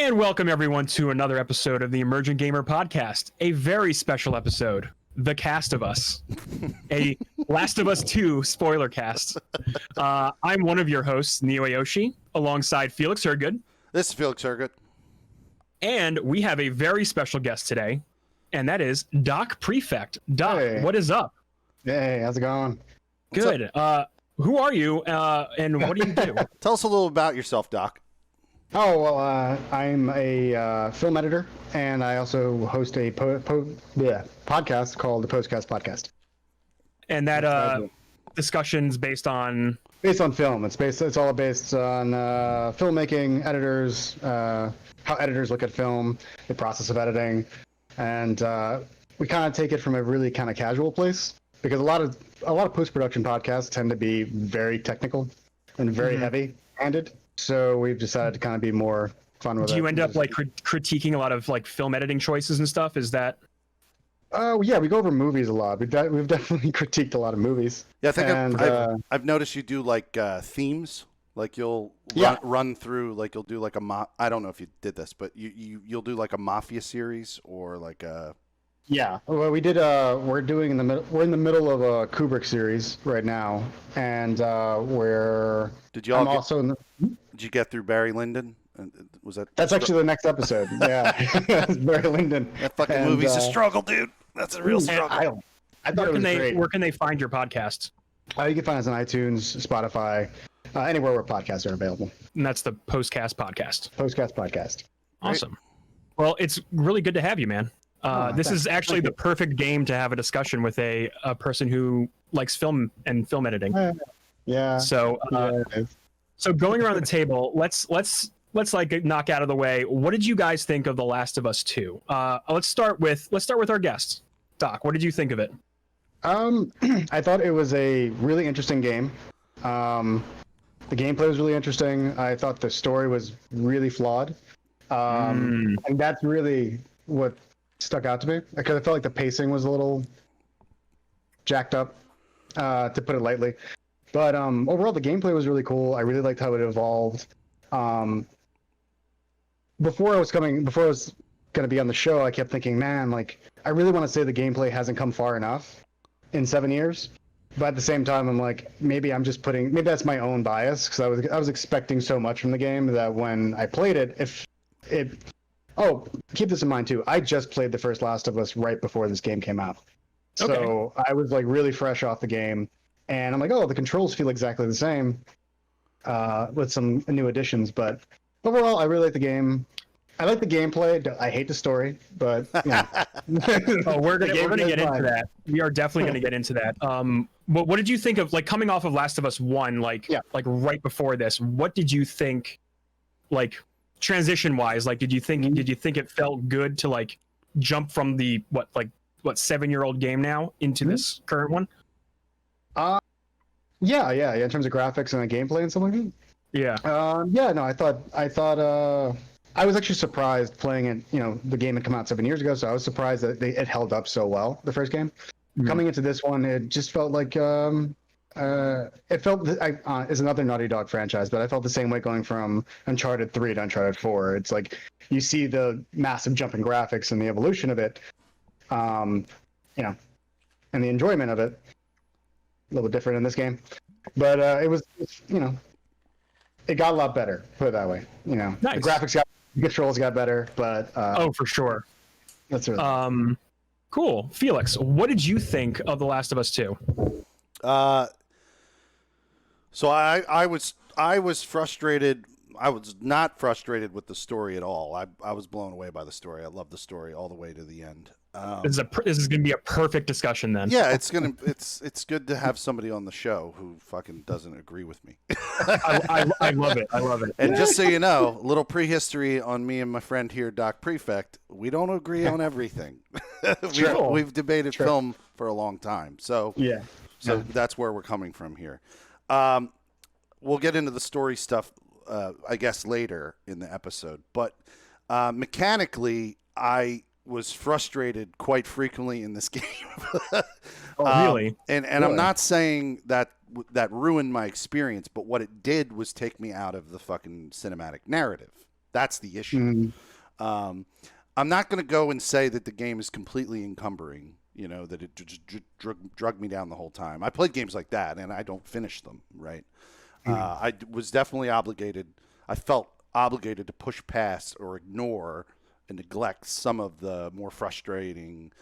And welcome everyone to another episode of the Emergent Gamer Podcast, a very special episode, The Cast of Us, a Last of Us 2 spoiler cast. I'm one of your hosts, Neo Ayoshi, alongside Felix Hergood. This is Felix Hergood. And we have a very special guest today, and that is Doc Prefect. Doc, Hey. What is up? Hey, how's it going? Good. Who are you, and what do you do? Tell us a little about yourself, Doc. Oh, well, I'm a film editor, and I also host a podcast called the Postcast Podcast. And that discussion's based on... Based on film. It's all based on filmmaking, editors, how editors look at film, the process of editing, and we kind of take it from a really kind of casual place, because a lot of post-production podcasts tend to be very technical and very heavy-handed. So we've decided to kind of be more fun with it. Do you end up like critiquing a lot of like film editing choices and stuff? Is that? Oh yeah, we go over movies a lot. We've definitely critiqued a lot of movies. Yeah, I think I've noticed you do like themes. Like you'll run through, like you'll do like I don't know if you did this, but you'll do like a mafia series or like a. Yeah, well, we did. We're in the middle of a Kubrick series right now, and Did you get through Barry Lyndon? Was that? That's actually the next episode. Yeah, it's Barry Lyndon. That fucking movie's a struggle, dude. That's a real struggle. I thought it was great. Where can they find your podcast? You can find us on iTunes, Spotify, anywhere where podcasts are available. And that's the Postcast Podcast. Postcast Podcast. Awesome. Right. Well, it's really good to have you, man. This is actually the perfect game to have a discussion with a person who likes film and film editing. Yeah. So, so going around the table, let's like knock out of the way. What did you guys think of The Last of Us 2? Let's start with our guest, Doc. What did you think of it? I thought it was a really interesting game. The gameplay was really interesting. I thought the story was really flawed. And that's really what stuck out to me, because I felt like the pacing was a little jacked up, to put it lightly. But overall, the gameplay was really cool. I really liked how it evolved. Before I was gonna be on the show, I kept thinking, man, like I really want to say the gameplay hasn't come far enough in 7 years. But at the same time, I'm like, maybe that's my own bias, because I was expecting so much from the game that when I played it, Oh, keep this in mind too. I just played the first Last of Us right before this game came out. Okay. So I was like really fresh off the game, and I'm like, oh, the controls feel exactly the same, with some new additions. But overall, I really like the game. I like the gameplay. I hate the story, but yeah. We're gonna get into that. We are definitely gonna get into that. What did you think of like coming off of Last of Us 1, like right before this? What did you think, like transition wise? Like, did you think it felt good to like jump from the what 7-year-old game now into this current one? Yeah. In terms of graphics and gameplay and stuff like that. Yeah. No, I thought I was actually surprised playing it. You know, the game had come out 7 years ago, so I was surprised that it held up so well, the first game. Coming into this one, it just felt like it felt is another Naughty Dog franchise, but I felt the same way going from Uncharted 3 to Uncharted 4. It's like you see the massive jump in graphics and the evolution of it, and the enjoyment of it. A little bit different in this game, but it was, it got a lot better. Put it that way. Nice. The graphics the controls got better, but for sure. That's really cool. Felix, what did you think of The Last of Us 2? So I was frustrated. I was not frustrated with the story at all. I was blown away by the story. I love the story all the way to the end. This is going to be a perfect discussion then. Yeah, it's good to have somebody on the show who fucking doesn't agree with me. I love it. I love it. And just so you know, a little prehistory on me and my friend here, Doc Prefect. We don't agree on everything. We've debated film for a long time. So that's where we're coming from here. We'll get into the story stuff, I guess, later in the episode. But mechanically, I was frustrated quite frequently in this game. Really? And I'm not saying that ruined my experience, but what it did was take me out of the fucking cinematic narrative. That's the issue. I'm not going to go and say that the game is completely encumbering, that it just drug me down the whole time. I played games like that, and I don't finish them, right? I was definitely obligated. I felt obligated to push past or ignore and neglect some of the more frustrating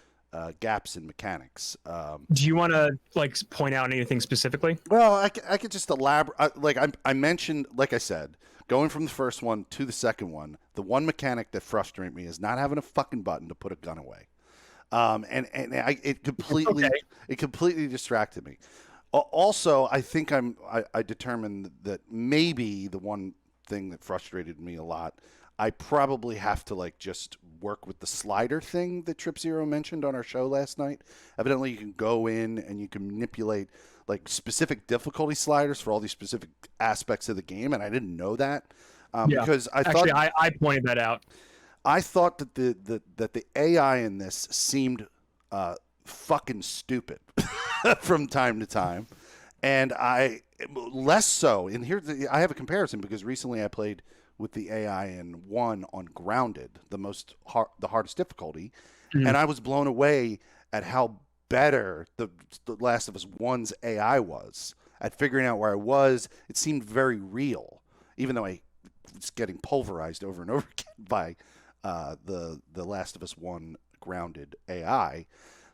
gaps in mechanics. Do you want to point out anything specifically? Well, I could just elaborate. I mentioned, like I said, going from the first one to the second one, the one mechanic that frustrated me is not having a fucking button to put a gun away. It completely distracted me. Also, I think I determined that maybe the one thing that frustrated me a lot, I probably have to just work with the slider thing that Trip Zero mentioned on our show last night. Evidently, you can go in and you can manipulate specific difficulty sliders for all these specific aspects of the game, and I didn't know that because I thought I pointed that out. I thought that the AI in this seemed fucking stupid from time to time, and I less so. And here I have a comparison because recently I played with the AI in 1 on Grounded, the hardest difficulty, and I was blown away at how better the Last of Us 1's AI was at figuring out where I was. It seemed very real, even though I was getting pulverized over and over again by the Last of Us 1 Grounded AI.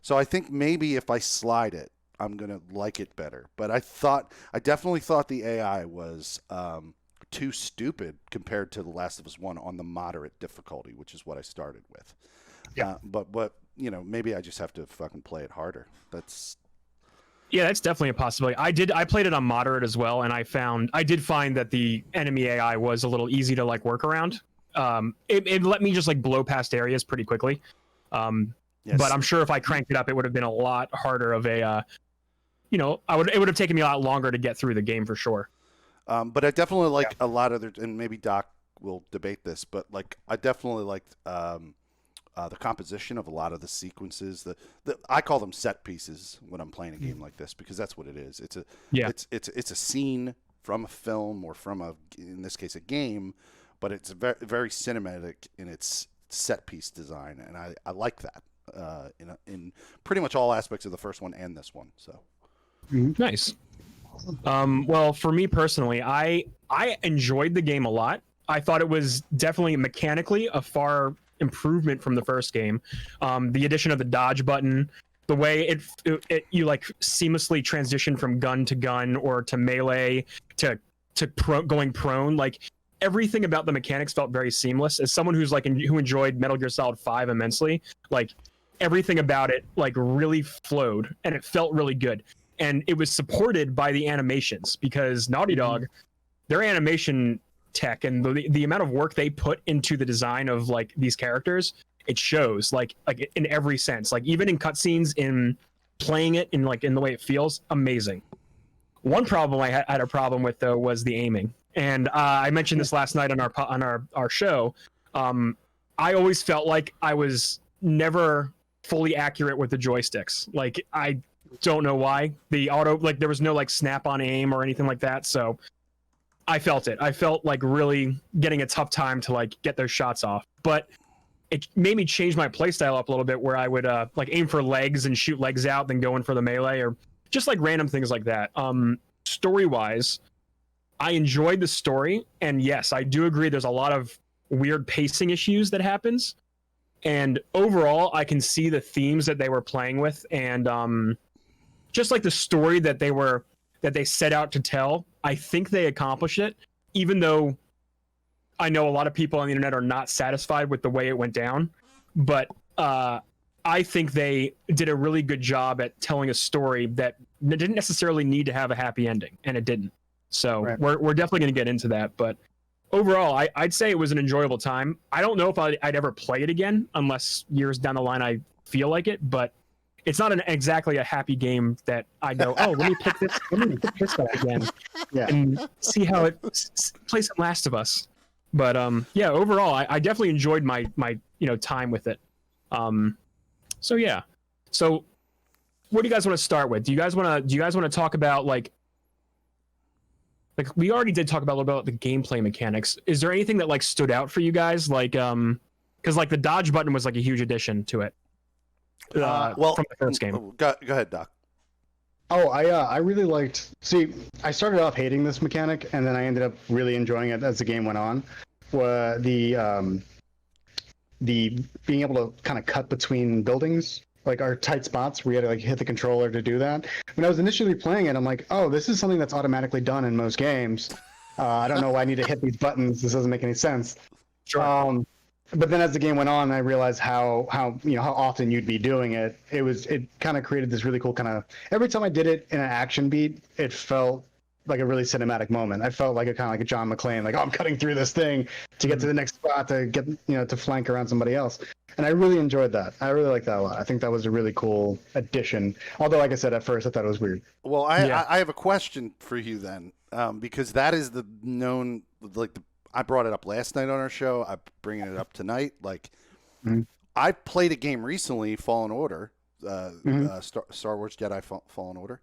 So I think maybe if I slide it, I'm gonna like it better. But I definitely thought the AI was too stupid compared to the Last of Us 1 on the moderate difficulty, which is what I started with. Yeah. But maybe I just have to fucking play it harder. That's definitely a possibility. I played it on moderate as well, and I did find that the enemy AI was a little easy to work around. It let me just blow past areas pretty quickly. Yes. But I'm sure if I cranked it up, it would have been a lot harder of a, it would have taken me a lot longer to get through the game for sure. But I definitely like a lot of and maybe Doc will debate this, but I definitely liked the composition of a lot of the sequences. I call them set pieces when I'm playing a game like this, because that's what it is. It's a scene from a film or from in this case a game, but it's very, very cinematic in its set piece design, and I like that in pretty much all aspects of the first one and this one. So nice. Well, for me personally, I enjoyed the game a lot. I thought it was definitely mechanically a far improvement from the first game. The addition of the dodge button, the way you seamlessly transition from gun to gun or to melee to going prone, everything about the mechanics felt very seamless. As someone who's who enjoyed Metal Gear Solid 5 immensely, everything about it really flowed and it felt really good. And it was supported by the animations, because Naughty Dog, their animation tech and the amount of work they put into the design of these characters, it shows in every sense, even in cutscenes, in playing it, in the way it feels amazing. One problem I had a problem with though was the aiming, and I mentioned this last night on our show. I always felt like I was never fully accurate with the joysticks. I don't know why the auto there was no snap on aim or anything like that, so I felt it. I felt really getting a tough time to get those shots off, but it made me change my playstyle up a little bit, where I would aim for legs and shoot legs out, then go in for the melee, or just random things like that. Story wise, I enjoyed the story, and yes, I do agree there's a lot of weird pacing issues that happens, and overall I can see the themes that they were playing with, and just the story that they set out to tell. I think they accomplished it, even though I know a lot of people on the internet are not satisfied with the way it went down. But I think they did a really good job at telling a story that didn't necessarily need to have a happy ending, and it didn't. So right. We're definitely going to get into that. But overall, I'd say it was an enjoyable time. I don't know if I'd ever play it again, unless years down the line I feel like it, but it's not exactly a happy game that I go, oh, let me pick this up again and see how it play some Last of Us. But overall, I definitely enjoyed my time with it. So yeah. So what do you guys want to start with? Do you guys want to talk about like we already did talk about a little bit about the gameplay mechanics. Is there anything that like stood out for you guys? Like, because like the dodge button was like a huge addition to it. Well, from the first game. Go ahead, Doc. Oh, I really liked. See, I started off hating this mechanic, and then I ended up really enjoying it as the game went on. The being able to kind of cut between buildings, like our tight spots, where you had to like hit the controller to do that. When I was initially playing it, I'm like, oh, this is something that's automatically done in most games. I don't know why I need to hit these buttons. This doesn't make any sense. Sure. But then as the game went on, I realized how often you'd be doing it. It kind of created this really cool kind of, every time I did it in an action beat, it felt like a really cinematic moment. I felt like a kind of like a John McClane, like, oh, I'm cutting through this thing to get to the next spot to get, to flank around somebody else. And I really enjoyed that. I really liked that a lot. I think that was a really cool addition. Although, like I said, at first I thought it was weird. Well, I have a question for you then, because that is the known, like I brought it up last night on our show. I'm bringing it up tonight. Like, I played a game recently, Fallen Order, Star Wars Jedi Fallen Order,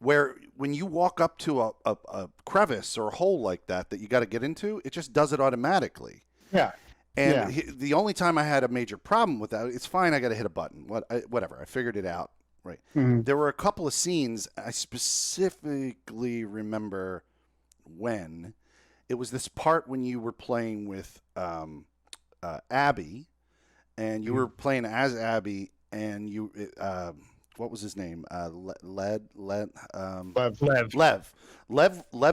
where when you walk up to a crevice or a hole like that you got to get into, it just does it automatically. Yeah. And the only time I had a major problem with that, it's fine, I got to hit a button. Whatever, I figured it out. Right. There were a couple of scenes I specifically remember when. It was this part when you were playing with Abby, and you were playing as Abby, and you what was his name? Lev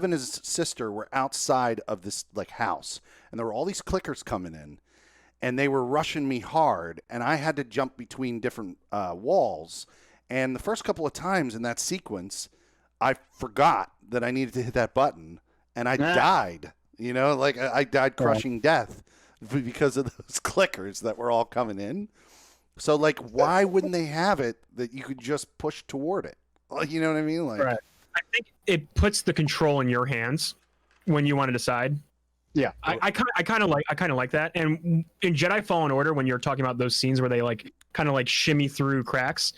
and his sister were outside of this like house, and there were all these clickers coming in, and they were rushing me hard, and I had to jump between different walls. And the first couple of times in that sequence, I forgot that I needed to hit that button. And I died, like I died crushing death because of those clickers that were all coming in. So, like, why wouldn't they have it that you could just push toward it? You know what I mean? Like, right. I think it puts the control in your hands when you want to decide. Yeah, I kind of like that. And in Jedi Fallen Order, when you're talking about those scenes where they like kind of like shimmy through cracks,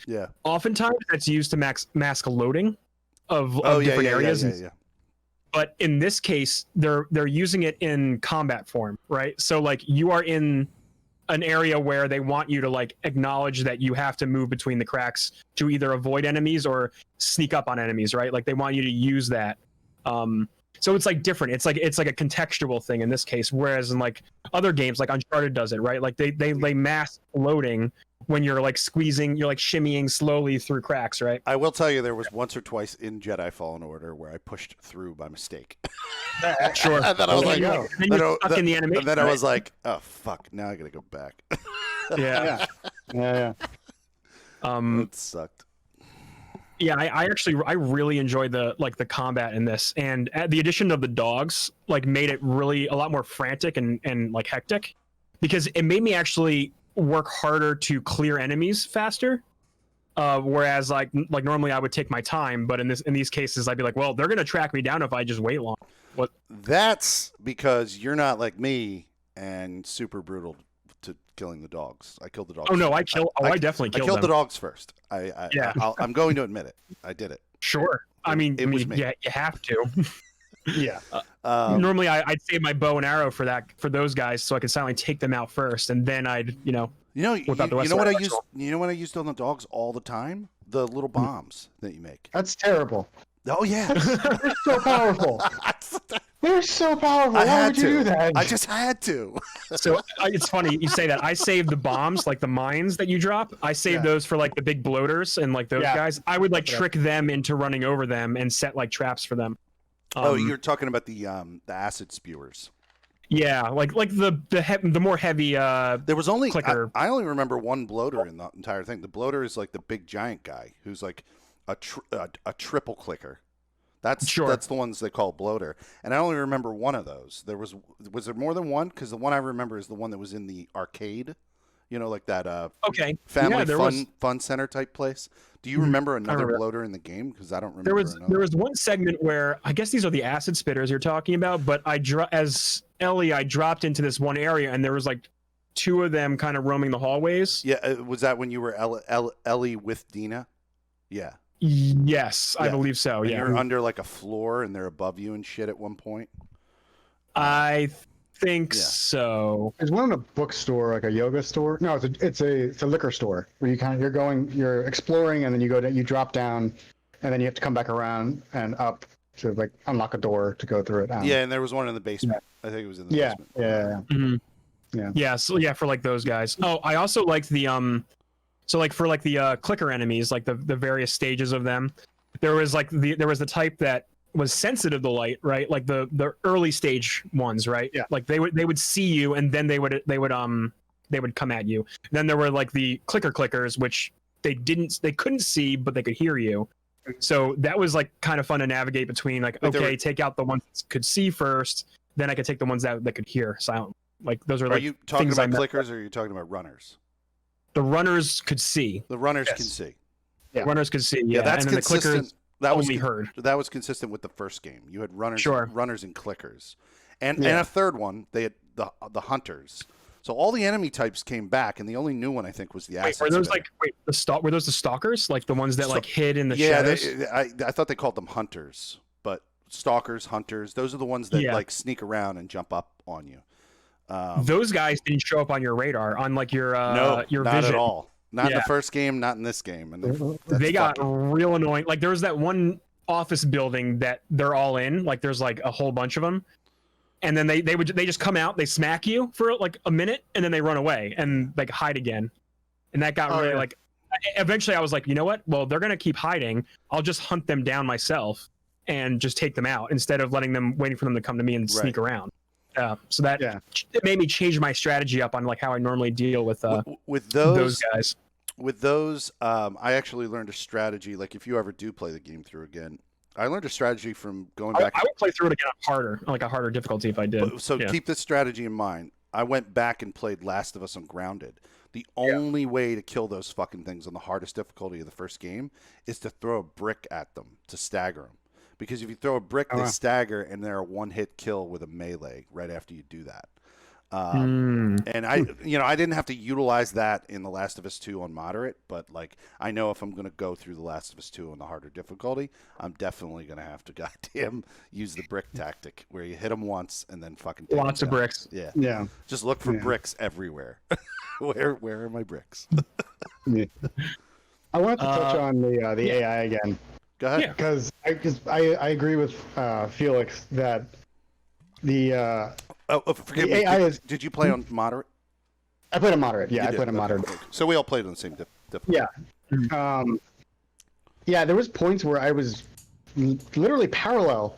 oftentimes that's used to mask loading of different areas. Yeah. But in this case, they're using it in combat form, right? So like you are in an area where they want you to like acknowledge that you have to move between the cracks to either avoid enemies or sneak up on enemies, right? Like they want you to use that. So it's like different. It's like a contextual thing in this case, whereas in like other games, like Uncharted does it, right? Like they mask loading when you're like squeezing, you're like shimmying slowly through cracks, right? I will tell you, there was once or twice in Jedi Fallen Order where I pushed through by mistake. Sure. And then I was like, then you're stuck in the animation. And then I was like, oh fuck, now I gotta go back. Yeah. It sucked. Yeah, I really enjoyed the combat in this, and the addition of the dogs like made it really a lot more frantic and like hectic, because it made me actually work harder to clear enemies faster. Whereas like normally I would take my time, but in these cases I'd be like, well, they're gonna track me down if I just wait long. What? That's because you're not like me and super brutal to killing the dogs. I killed the dogs. Oh no, I definitely killed them. I killed the dogs first. I'm going to admit it. I did it. Sure. I mean, was me. Yeah, you have to. Yeah. Normally I'd save my bow and arrow for those guys so I could silently take them out first, and then I'd whip out the rest what I used. You know what I used on the dogs all the time? The little bombs that you make. That's terrible. Oh yeah, they're so powerful. They're so powerful. Why would you do that? I just had to. So it's funny you say that. I saved the bombs, like the mines that you drop. I saved those for like the big bloaters and like those guys. I would like trick them into running over them and set like traps for them. You're talking about the acid spewers. Yeah, like the more heavy. There was only clicker. I only remember one bloater in the entire thing. The bloater is like the big giant guy who's like a triple clicker. That's the ones they call bloater, and I only remember one of those. Was there more than one? Because the one I remember is the one that was in the arcade, like that family fun center type place. Do you remember another bloater in the game? Because I don't remember. There was one segment where I guess these are the acid spitters you're talking about, but as Ellie, I dropped into this one area and there was like two of them kind of roaming the hallways. Yeah, was that when you were Ellie with Dina? Yeah. Yes, I believe so. And yeah, you're under like a floor, and they're above you and shit at one point. I think so. There's one in a bookstore, like a yoga store. No, it's a liquor store where you're exploring, and then you drop down, and then you have to come back around and up to like unlock a door to go through it. Yeah, and there was one in the basement. I think it was in the basement. Yeah. So yeah, for like those guys. Oh, I also like the so like for like the clicker enemies, like the various stages of them. There was the type that was sensitive to light, right? Like the early stage ones, right? Yeah. Like they would see you, and then they would come at you. Then there were like the clickers, which they couldn't see, but they could hear you. So that was like kind of fun to navigate between. Like, okay, take out the ones that could see first, then I could take the ones that could hear silent. Like those are like. Are you talking about clickers, or are you talking about runners? The runners could see. The runners can see. Yeah. Runners could see. Yeah, that's and then consistent. The clickers only heard. That was consistent with the first game. You had runners, runners and clickers, and a third one. They had the hunters. So all the enemy types came back, and the only new one I think was the acid. Were those were those the stalkers, like the ones that like hid in the shadows? I thought they called them hunters, but stalkers, hunters. Those are the ones that like sneak around and jump up on you. Those guys didn't show up on your radar, on like your your not vision at all. Not in the first game, not in this game. And they got real annoying. Like there was that one office building that they're all in. Like there's like a whole bunch of them, and then they just come out, they smack you for like a minute, and then they run away and like hide again. And that got really like. Eventually, I was like, you know what? Well, they're gonna keep hiding. I'll just hunt them down myself and just take them out instead of waiting for them to come to me and sneak around. So that it made me change my strategy up on like how I normally deal with those guys. With those, I actually learned a strategy. Like if you ever do play the game through again, I learned a strategy from going back. I would play through it again on a harder difficulty if I did. So keep this strategy in mind. I went back and played Last of Us on Grounded. The only way to kill those fucking things on the hardest difficulty of the first game is to throw a brick at them to stagger them. Because if you throw a brick, they stagger, and they're a one-hit kill with a melee right after you do that. And I didn't have to utilize that in The Last of Us 2 on moderate, but like I know if I'm going to go through The Last of Us 2 on the harder difficulty, I'm definitely going to have to goddamn use the brick tactic where you hit them once and then fucking take lots of bricks. Yeah. Just look for bricks everywhere. Where are my bricks? I wanted to touch on the AI again. Go ahead. Because I agree with Felix that the forgive me. AI is. Did you play on moderate? I played on moderate. Yeah, I played on moderate. So we all played on the same difficulty. Yeah. There was points where I was literally parallel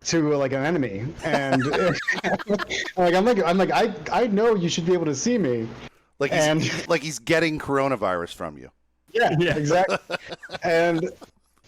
to like an enemy, and I'm like I know you should be able to see me. Like he's getting coronavirus from you. Yeah. Exactly.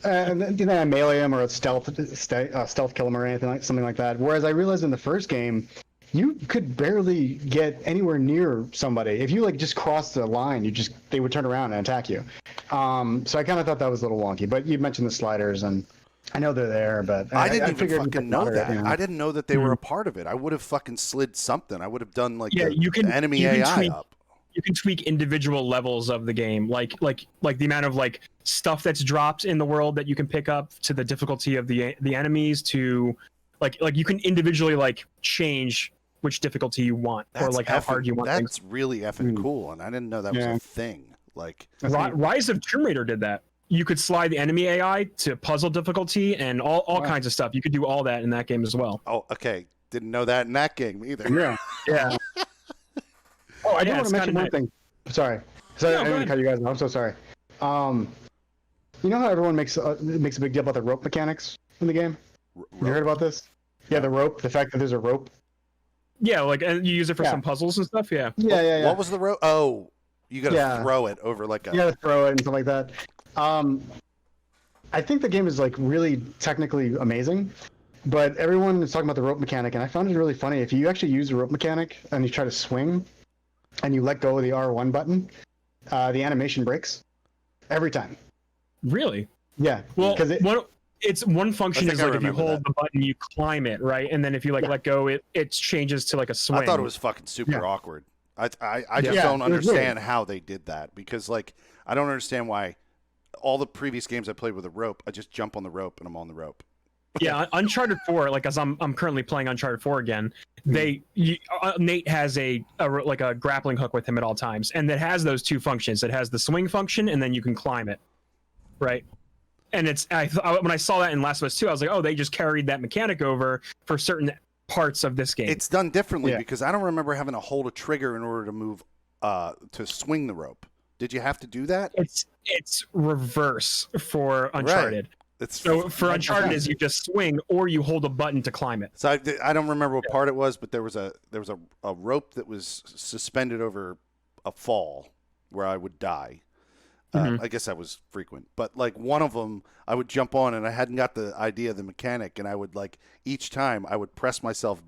and then I melee him or stealth kill him or something like that. Whereas I realized in the first game, you could barely get anywhere near somebody. If you like just crossed the line, they would turn around and attack you. So I kind of thought that was a little wonky. But you mentioned the sliders, and I know they're there, but I didn't even fucking know that. I didn't know that they were a part of it. I would have fucking slid something. I would have done like enemy AI up. You can tweak individual levels of the game, like the amount of like stuff that's dropped in the world that you can pick up, to the difficulty of the enemies, to like you can individually like change which difficulty you want, or like how hard you want things. That's really effing cool, and I didn't know that was a thing. Like Rise of Tomb Raider did that. You could slide the enemy AI to puzzle difficulty and all kinds of stuff. You could do all that in that game as well. Oh, okay. Didn't know that in that game either. Yeah. Oh, I do want to mention one thing. Sorry, I didn't want to cut you guys off. I'm so sorry. You know how everyone makes a big deal about the rope mechanics in the game? Have you heard about this? Yeah, the rope. The fact that there's a rope. Yeah, like and you use it for some puzzles and stuff. Yeah. Yeah. What was the rope? Oh, you gotta throw it over like a. You gotta throw it and stuff like that. I think the game is like really technically amazing, but everyone is talking about the rope mechanic, and I found it really funny. If you actually use the rope mechanic and you try to swing, and you let go of the R1 button, the animation breaks every time. Really? Yeah. Well, it's one function is like if you hold the button, you climb it, right? And then if you let go, it changes to like a swing. I thought it was fucking super awkward. I just don't understand how they did that, because like I don't understand why. all the previous games I played with a rope, I just jump on the rope and I'm on the rope. Yeah, Uncharted 4, like as I'm currently playing Uncharted 4 again, Nate has a grappling hook with him at all times, and it has those two functions. It has the swing function, and then you can climb it, right? And when I saw that in Last of Us 2, I was like, oh, they just carried that mechanic over for certain parts of this game. It's done differently because I don't remember having to hold a trigger in order to move to swing the rope. Did you have to do that? It's reverse for Uncharted. Right. So for Uncharted is you just swing or you hold a button to climb it. So I don't remember what part it was, but there was a rope that was suspended over a fall where I would die. I guess that was frequent, but like one of them I would jump on and I hadn't got the idea of the mechanic, and I would like each time I would press myself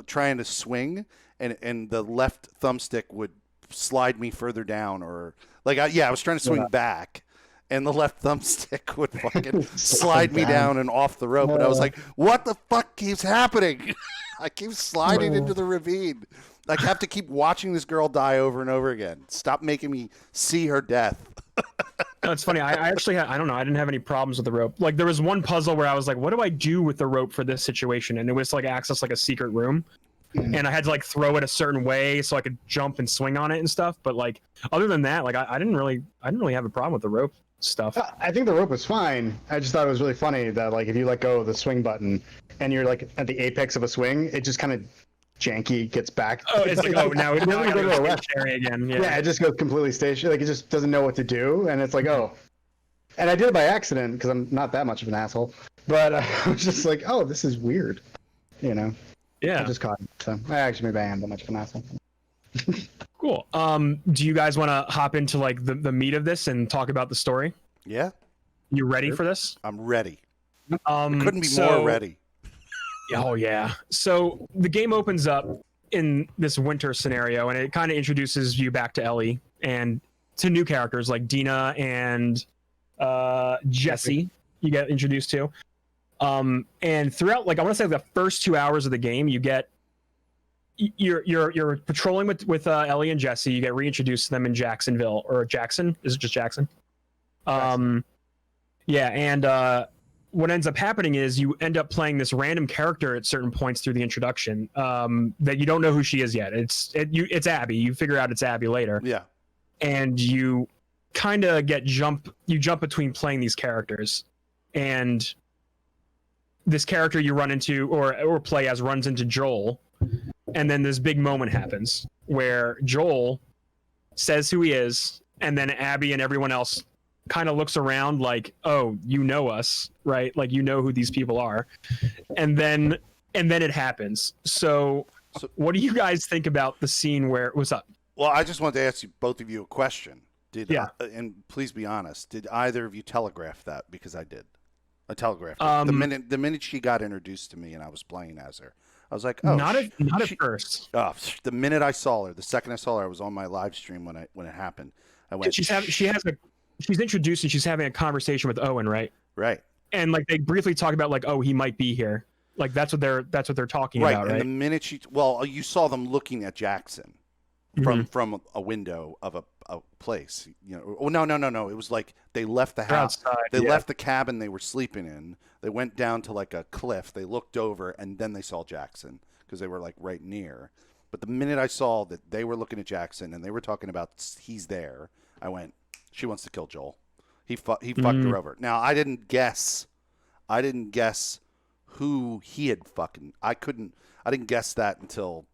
trying to swing, and the left thumbstick would slide me further down, or like I was trying to swing back. And the left thumbstick would fucking slide me down and off the rope. And I was like, what the fuck keeps happening? I keep sliding into the ravine. I have to keep watching this girl die over and over again. Stop making me see her death. No, it's funny. I actually had, I don't know. I didn't have any problems with the rope. Like there was one puzzle where I was like, what do I do with the rope for this situation? And it was like access like a secret room. And I had to like throw it a certain way so I could jump and swing on it and stuff. But like other than that, like I didn't really have a problem with the rope stuff. I think the rope was fine. I just thought it was really funny that like if you let go of the swing button and you're like at the apex of a swing, it just kind of janky gets back. Oh, it's like, oh, now it doesn't go to a left area again. Yeah, it just goes completely stationary. Like it just doesn't know what to do, and it's like, oh. And I did it by accident because I'm not that much of an asshole. But I was just like, oh, this is weird, you know. Yeah. I just caught it. So maybe I am that much of an asshole. Cool. Do you guys want to hop into like the meat of this and talk about the story? Yeah. You ready for this? I'm ready. Couldn't be more ready. Oh yeah. So the game opens up in this winter scenario, and it kind of introduces you back to Ellie and to new characters like Dina and Jesse. You get introduced to. And throughout, like I want to say, the first 2 hours of the game, you get. You're patrolling with Ellie and Jesse. You get reintroduced to them in Jacksonville or Jackson. Is it just Jackson? Yeah, and what ends up happening is you end up playing this random character at certain points through the introduction that you don't know who she is yet. It's Abby. You figure out it's Abby later. Yeah, and you kind of jump between playing these characters, and this character you run into or play as runs into Joel. And then this big moment happens where Joel says who he is, and then Abby and everyone else kind of looks around like, oh, you know us, right? Like, you know who these people are. And then it happens. So what do you guys think about the scene where, what's up? Well, I just wanted to ask you, both of you, a question. And please be honest, did either of you telegraph that? Because I did. I telegraphed it. The minute she got introduced to me and I was playing as her. I was like, oh, not at first. Oh, the minute I saw her, the second I saw her, I was on my live stream when it happened. I went. She's introduced and she's having a conversation with Owen, right? Right. And like they briefly talk about like, oh, he might be here. Like that's what they're talking about, right? And the minute you saw them looking at Jackson from a window of a place. You know, oh no, it was like they left the house. They left the cabin they were sleeping in. They went down to like a cliff. They looked over and then they saw Jackson because they were like right near. But the minute I saw that they were looking at Jackson and they were talking about he's there, I went, she wants to kill Joel. He fucked her over. Now I didn't guess who he had fucking. I didn't guess that until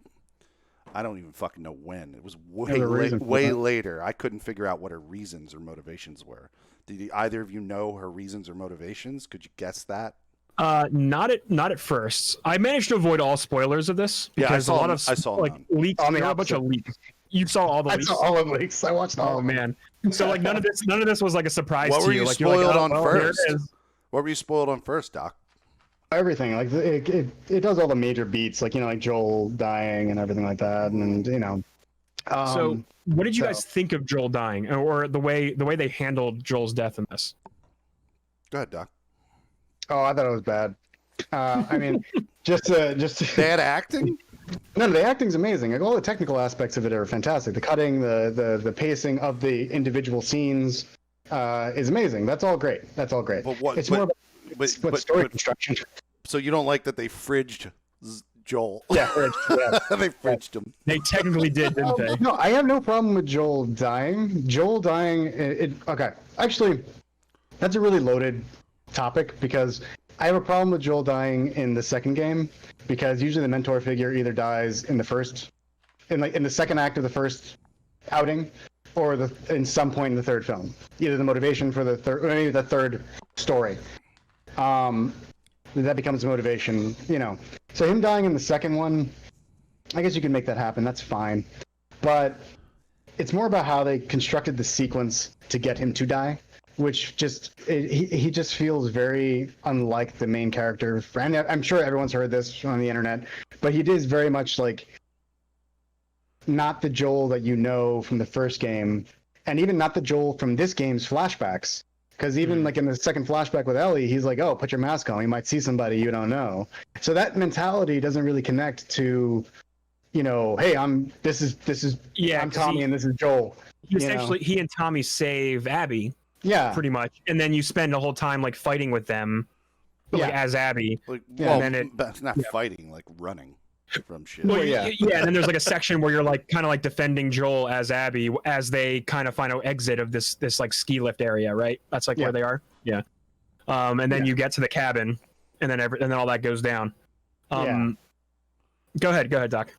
I don't even fucking know when. It was way later. I couldn't figure out what her reasons or motivations were. Did either of you know her reasons or motivations? Could you guess that? Not at first. I managed to avoid all spoilers of this because I saw like leaks. There were a bunch of leaks. You saw all the leaks. I saw all the leaks. I watched all. Oh man! So like none of this was like a surprise to you. What were you spoiled on first? What were you spoiled on first, Doc? Everything. Like it does all the major beats, like like Joel dying and everything like that, and So what did you guys think of Joel dying, or the way they handled Joel's death in this? Go ahead, Doc. Oh, I thought it was bad. I mean, just bad acting. No, the acting's amazing. Like, all the technical aspects of it are fantastic. The cutting, the pacing of the individual scenes, is amazing. That's all great. But what? It's more about story construction. So you don't like that they fridged Joel? Yeah, they fridged him. They technically did, didn't they? No, I have no problem with Joel dying. Okay, actually, that's a really loaded topic because I have a problem with Joel dying in the second game because usually the mentor figure either dies in the second act of the first outing, or in some point in the third film. Either the motivation for the third, or maybe the third story. That becomes motivation, So him dying in the second one, I guess you can make that happen. That's fine. But it's more about how they constructed the sequence to get him to die, which he just feels very unlike the main character. And I'm sure everyone's heard this on the internet, but he is very much like not the Joel that you know from the first game, and even not the Joel from this game's flashbacks. Because even like in the second flashback with Ellie, he's like, "Oh, put your mask on. You might see somebody you don't know." So that mentality doesn't really connect to, "Hey, I'm Tommy and this is Joel." Essentially, he and Tommy save Abby. Yeah, pretty much, and then you spend the whole time like fighting with them, as Abby. And then that's not fighting, like running from shit. Well, and then there's like a section where you're like kind of like defending Joel as Abby as they kind of find an exit of this like ski lift area, right? That's like where they are. Yeah. And then you get to the cabin, and then all that goes down. Go ahead, Doc.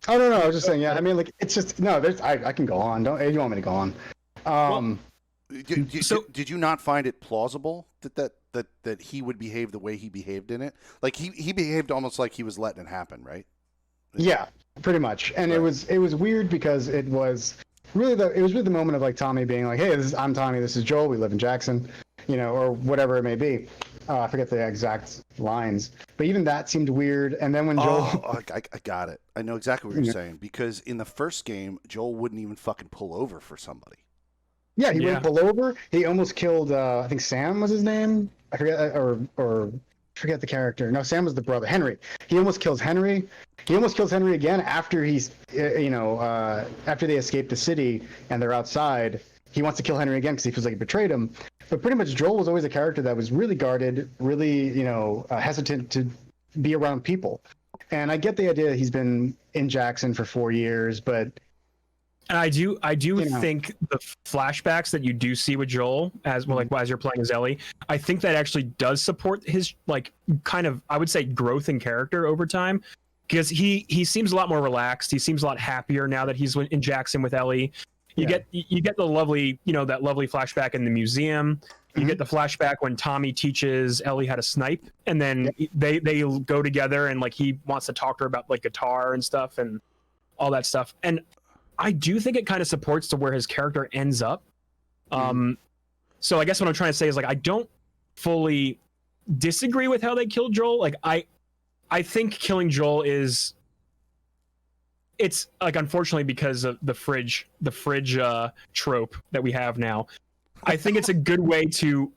Oh no, I was just saying. Yeah, I mean, like it's just no. I can go on. You want me to go on? Did you not find it plausible that he would behave the way he behaved in it? Like he behaved almost like he was letting it happen, right? Yeah, pretty much. And it was weird because it was really the moment of like Tommy being like, "Hey, I'm Tommy. This is Joel. We live in Jackson," or whatever it may be. I forget the exact lines, but even that seemed weird. And then when Joel, I got it. I know exactly what you're saying, because in the first game, Joel wouldn't even fucking pull over for somebody. Yeah, he wouldn't pull over. He almost killed. I think Sam was his name. I forget, or forget the character. No, Sam was the brother. Henry. He almost kills Henry. He almost kills Henry again after after they escape the city and they're outside. He wants to kill Henry again because he feels like he betrayed him. But pretty much Joel was always a character that was really guarded, really, hesitant to be around people. And I get the idea that he's been in Jackson for 4 years, but. And I do think the flashbacks that you do see with Joel as you're playing as Ellie, I think that actually does support his like kind of, I would say, growth in character over time, because he seems a lot more relaxed. He seems a lot happier now that he's in Jackson with Ellie. You get the lovely, that lovely flashback in the museum. You get the flashback when Tommy teaches Ellie how to snipe, and then they go together and like he wants to talk to her about like guitar and stuff and all that stuff. And I do think it kind of supports to where his character ends up. So I guess what I'm trying to say is like I don't fully disagree with how they killed Joel. Like I think killing Joel it's like, unfortunately, because of the fridge trope that we have now. I think it's a good way to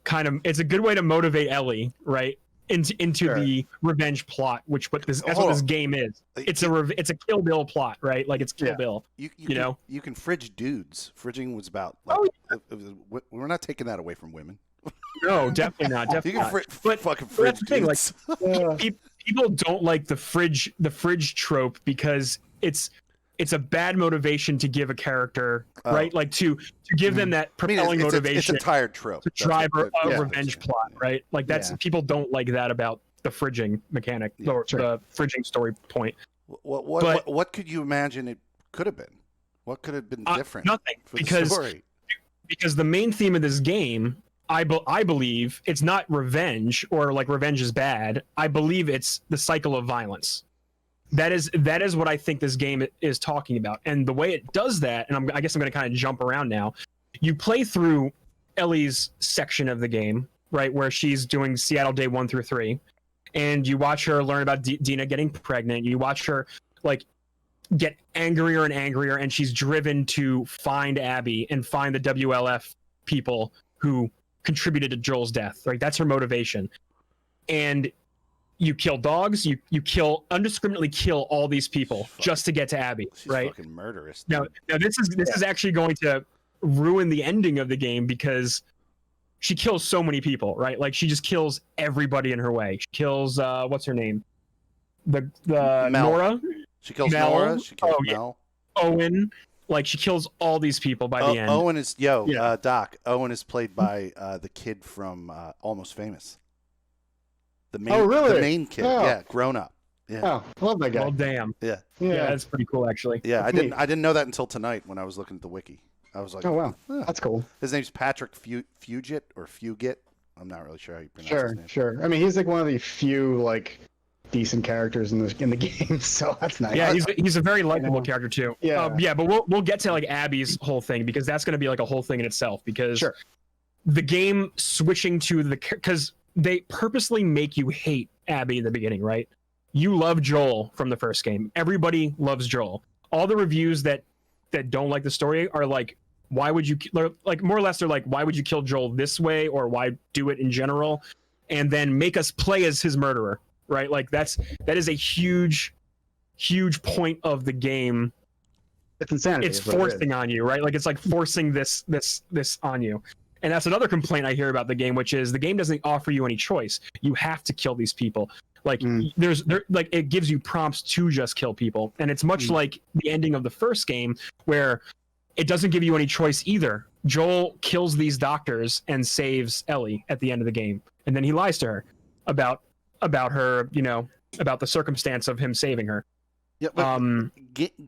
motivate Ellie, right? Into the revenge plot, that's what this game is. It's a Kill Bill plot, right? Like it's Kill Bill. You can fridge dudes. Fridging was about. We're not taking that away from women. No, definitely not. Definitely you can not. fucking fridge dudes. Like, people don't like the fridge trope because it's a bad motivation to give a character, right? Like to give them that propelling motivation. It's a tired trope. To drive a revenge plot, right? Like people don't like that about the fridging mechanic or the fridging story point. What could you imagine it could have been? What could have been different? Nothing, for the story? Because the main theme of this game, I believe, it's not revenge or like revenge is bad. I believe it's the cycle of violence. That is what I think this game is talking about. And the way it does that, and I guess I'm going to kind of jump around now. You play through Ellie's section of the game, right, where she's doing Seattle Day 1 through 3, and you watch her learn about Dina getting pregnant. You watch her like get angrier and angrier, and she's driven to find Abby and find the WLF people who contributed to Joel's death. Right, that's her motivation. And you kill dogs. You indiscriminately kill all these people just to get to Abby. She's right? Fucking murderous. Now this is actually going to ruin the ending of the game, because she kills so many people, right? Like she just kills everybody in her way. She kills what's her name? The Mel. Nora. She kills Mel. Nora. She kills Mel. Yeah. Owen. Like she kills all these people by the end. Owen is Doc. Owen is played by the kid from Almost Famous. The main, really? The main kid, grown up. Yeah. Oh, love that guy. Well, damn. Yeah, that's pretty cool, actually. Yeah, I didn't know that until tonight when I was looking at the wiki. I was like, oh wow, that's cool. His name's Patrick Fugit or Fugit. I'm not really sure how you pronounce his name. Sure. I mean, he's like one of the few like decent characters in the game, so that's nice. Yeah, he's a very likable character too. Yeah, but we'll get to like Abby's whole thing because that's going to be like a whole thing in itself because the game switching to because they purposely make you hate Abby in the beginning, right? You love Joel from the first game. Everybody loves Joel. All the reviews that don't like the story are like, why would you like more or less they're like, why would you kill Joel this way or why do it in general, and then make us play as his murderer, right? Like that is a huge point of the game. It's insanity. It's forcing on you, right? Like it's like forcing this on you. And that's another complaint I hear about the game, which is the game doesn't offer you any choice. You have to kill these people. Like like it gives you prompts to just kill people. And it's much like the ending of the first game where it doesn't give you any choice either. Joel kills these doctors and saves Ellie at the end of the game. And then he lies to her about her, about the circumstance of him saving her. Yeah, but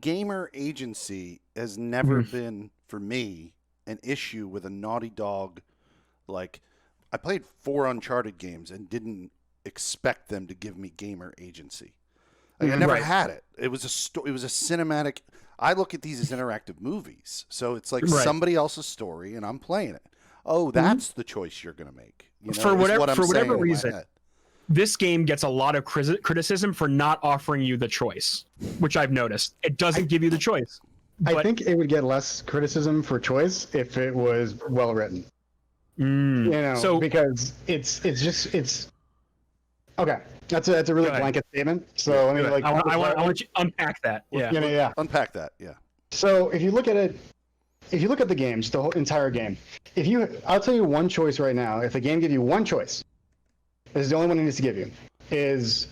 gamer agency has never been, for me, an issue with a Naughty Dog. Like, I played 4 Uncharted games and didn't expect them to give me gamer agency. Like, I never had it. It was it was a cinematic. I look at these as interactive movies, so it's like somebody else's story, and I'm playing it. Oh, that's the choice you're going to make. For whatever reason, this game gets a lot of criticism for not offering you the choice, which I've noticed. It doesn't give you the choice. I think it would get less criticism for choice if it was well written. Because it's okay. That's a really blanket statement. So I mean, like, I want you to unpack that. Yeah. Unpack that. Yeah. So if you look at it, if you look at the game, just the whole entire game, I'll tell you one choice right now. If the game gives you one choice, this is the only one it needs to give you, is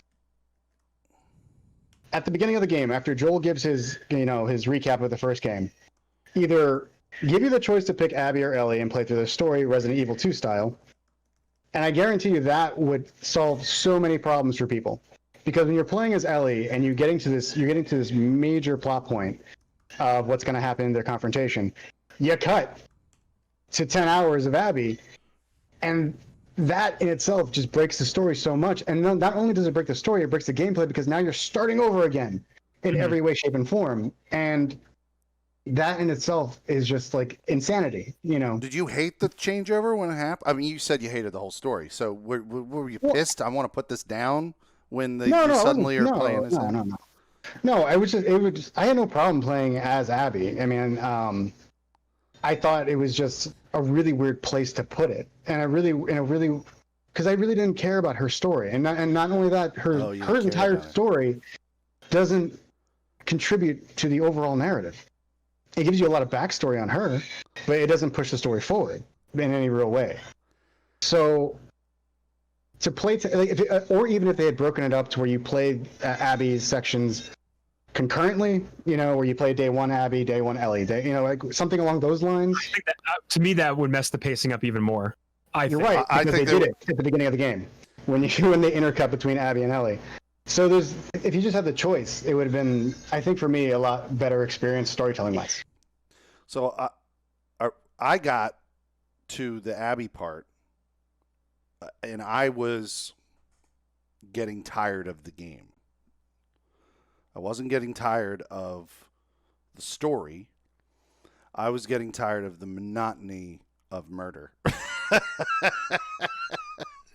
at the beginning of the game, after Joel gives his recap of the first game, either give you the choice to pick Abby or Ellie and play through the story Resident Evil 2 style, and I guarantee you that would solve so many problems for people. Because when you're playing as Ellie and you're getting to this major plot point of what's going to happen in their confrontation, you cut to 10 hours of Abby, and that in itself just breaks the story so much. And not only does it break the story, it breaks the gameplay because now you're starting over again in every way, shape, and form. And that in itself is just like insanity, Did you hate the changeover when it happened? I mean, you said you hated the whole story. So were you pissed? I want to put this down when suddenly are playing this? No, I had no problem playing as Abby. I mean, I thought it was just a really weird place to put it, and because I really didn't care about her story, and not only that, her entire story doesn't contribute to the overall narrative. It gives you a lot of backstory on her, but it doesn't push the story forward in any real way. So to play, or even if they had broken it up to where you played Abby's sections concurrently, where you play day 1 Abby, day 1 Ellie, like something along those lines. I think that, to me, that would mess the pacing up even more. You're right, because they did it at the beginning of the game when they intercut between Abby and Ellie. So if you just had the choice, it would have been, I think, for me, a lot better experience storytelling-wise. So I got to the Abby part, and I was getting tired of the game. I wasn't getting tired of the story. I was getting tired of the monotony of murder.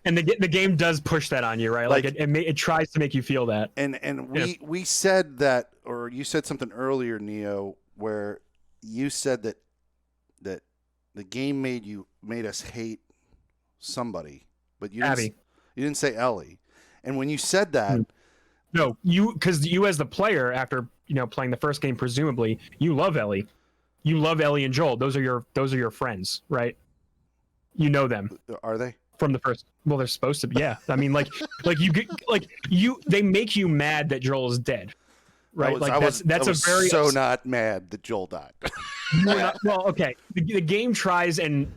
And the game does push that on you, right? Like it tries to make you feel that. And we said that, or you said something earlier, Neo, where you said that the game made us hate somebody, but you didn't say Ellie. And when you said that, no, because you as the player, after playing the first game, presumably you love Ellie. You love Ellie and Joel. Those are your friends, right? You know them. Are they? From the first, well, they're supposed to be. Yeah, I mean, they make you mad that Joel is dead, right? I was so not mad that Joel died. Well, okay. The game tries and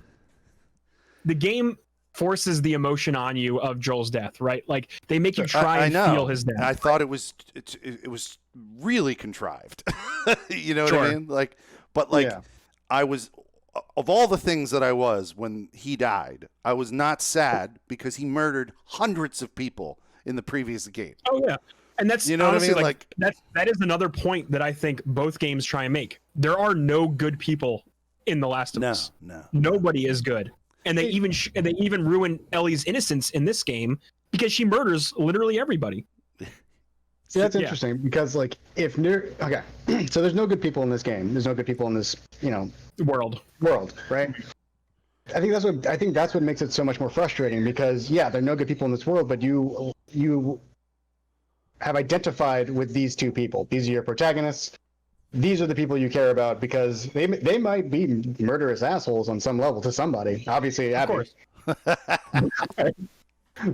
the game forces the emotion on you of Joel's death, right? Like they make you try and feel his death. I thought it was really contrived. You know what I mean? Like, but like I was. Of all the things that I was when he died, I was not sad because he murdered hundreds of people in the previous game. Oh yeah, and that's, you know honestly, what I mean. Like that is another point that I think both games try and make. There are no good people in The Last of Us. No, nobody is good, and they even ruin Ellie's innocence in this game because she murders literally everybody. See, that's interesting because like so there's no good people in this game. There's no good people in this, world, right? I think that's what makes it so much more frustrating because there are no good people in this world, but you have identified with these two people. These are your protagonists. These are the people you care about because they might be murderous assholes on some level to somebody. Obviously, Abby. Of course.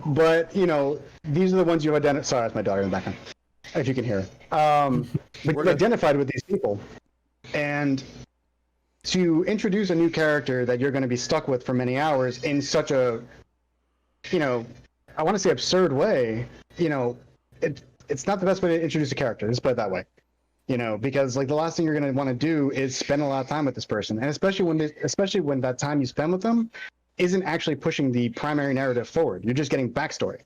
But these are the ones you've identified. Sorry, that's my daughter in the background. If you can hear. But you've identified with these people, and to introduce a new character that you're going to be stuck with for many hours in such a, I want to say absurd way, it's not the best way to introduce a character. Let's put it that way. Because like the last thing you're going to want to do is spend a lot of time with this person, and especially when that time you spend with them isn't actually pushing the primary narrative forward. You're just getting backstory,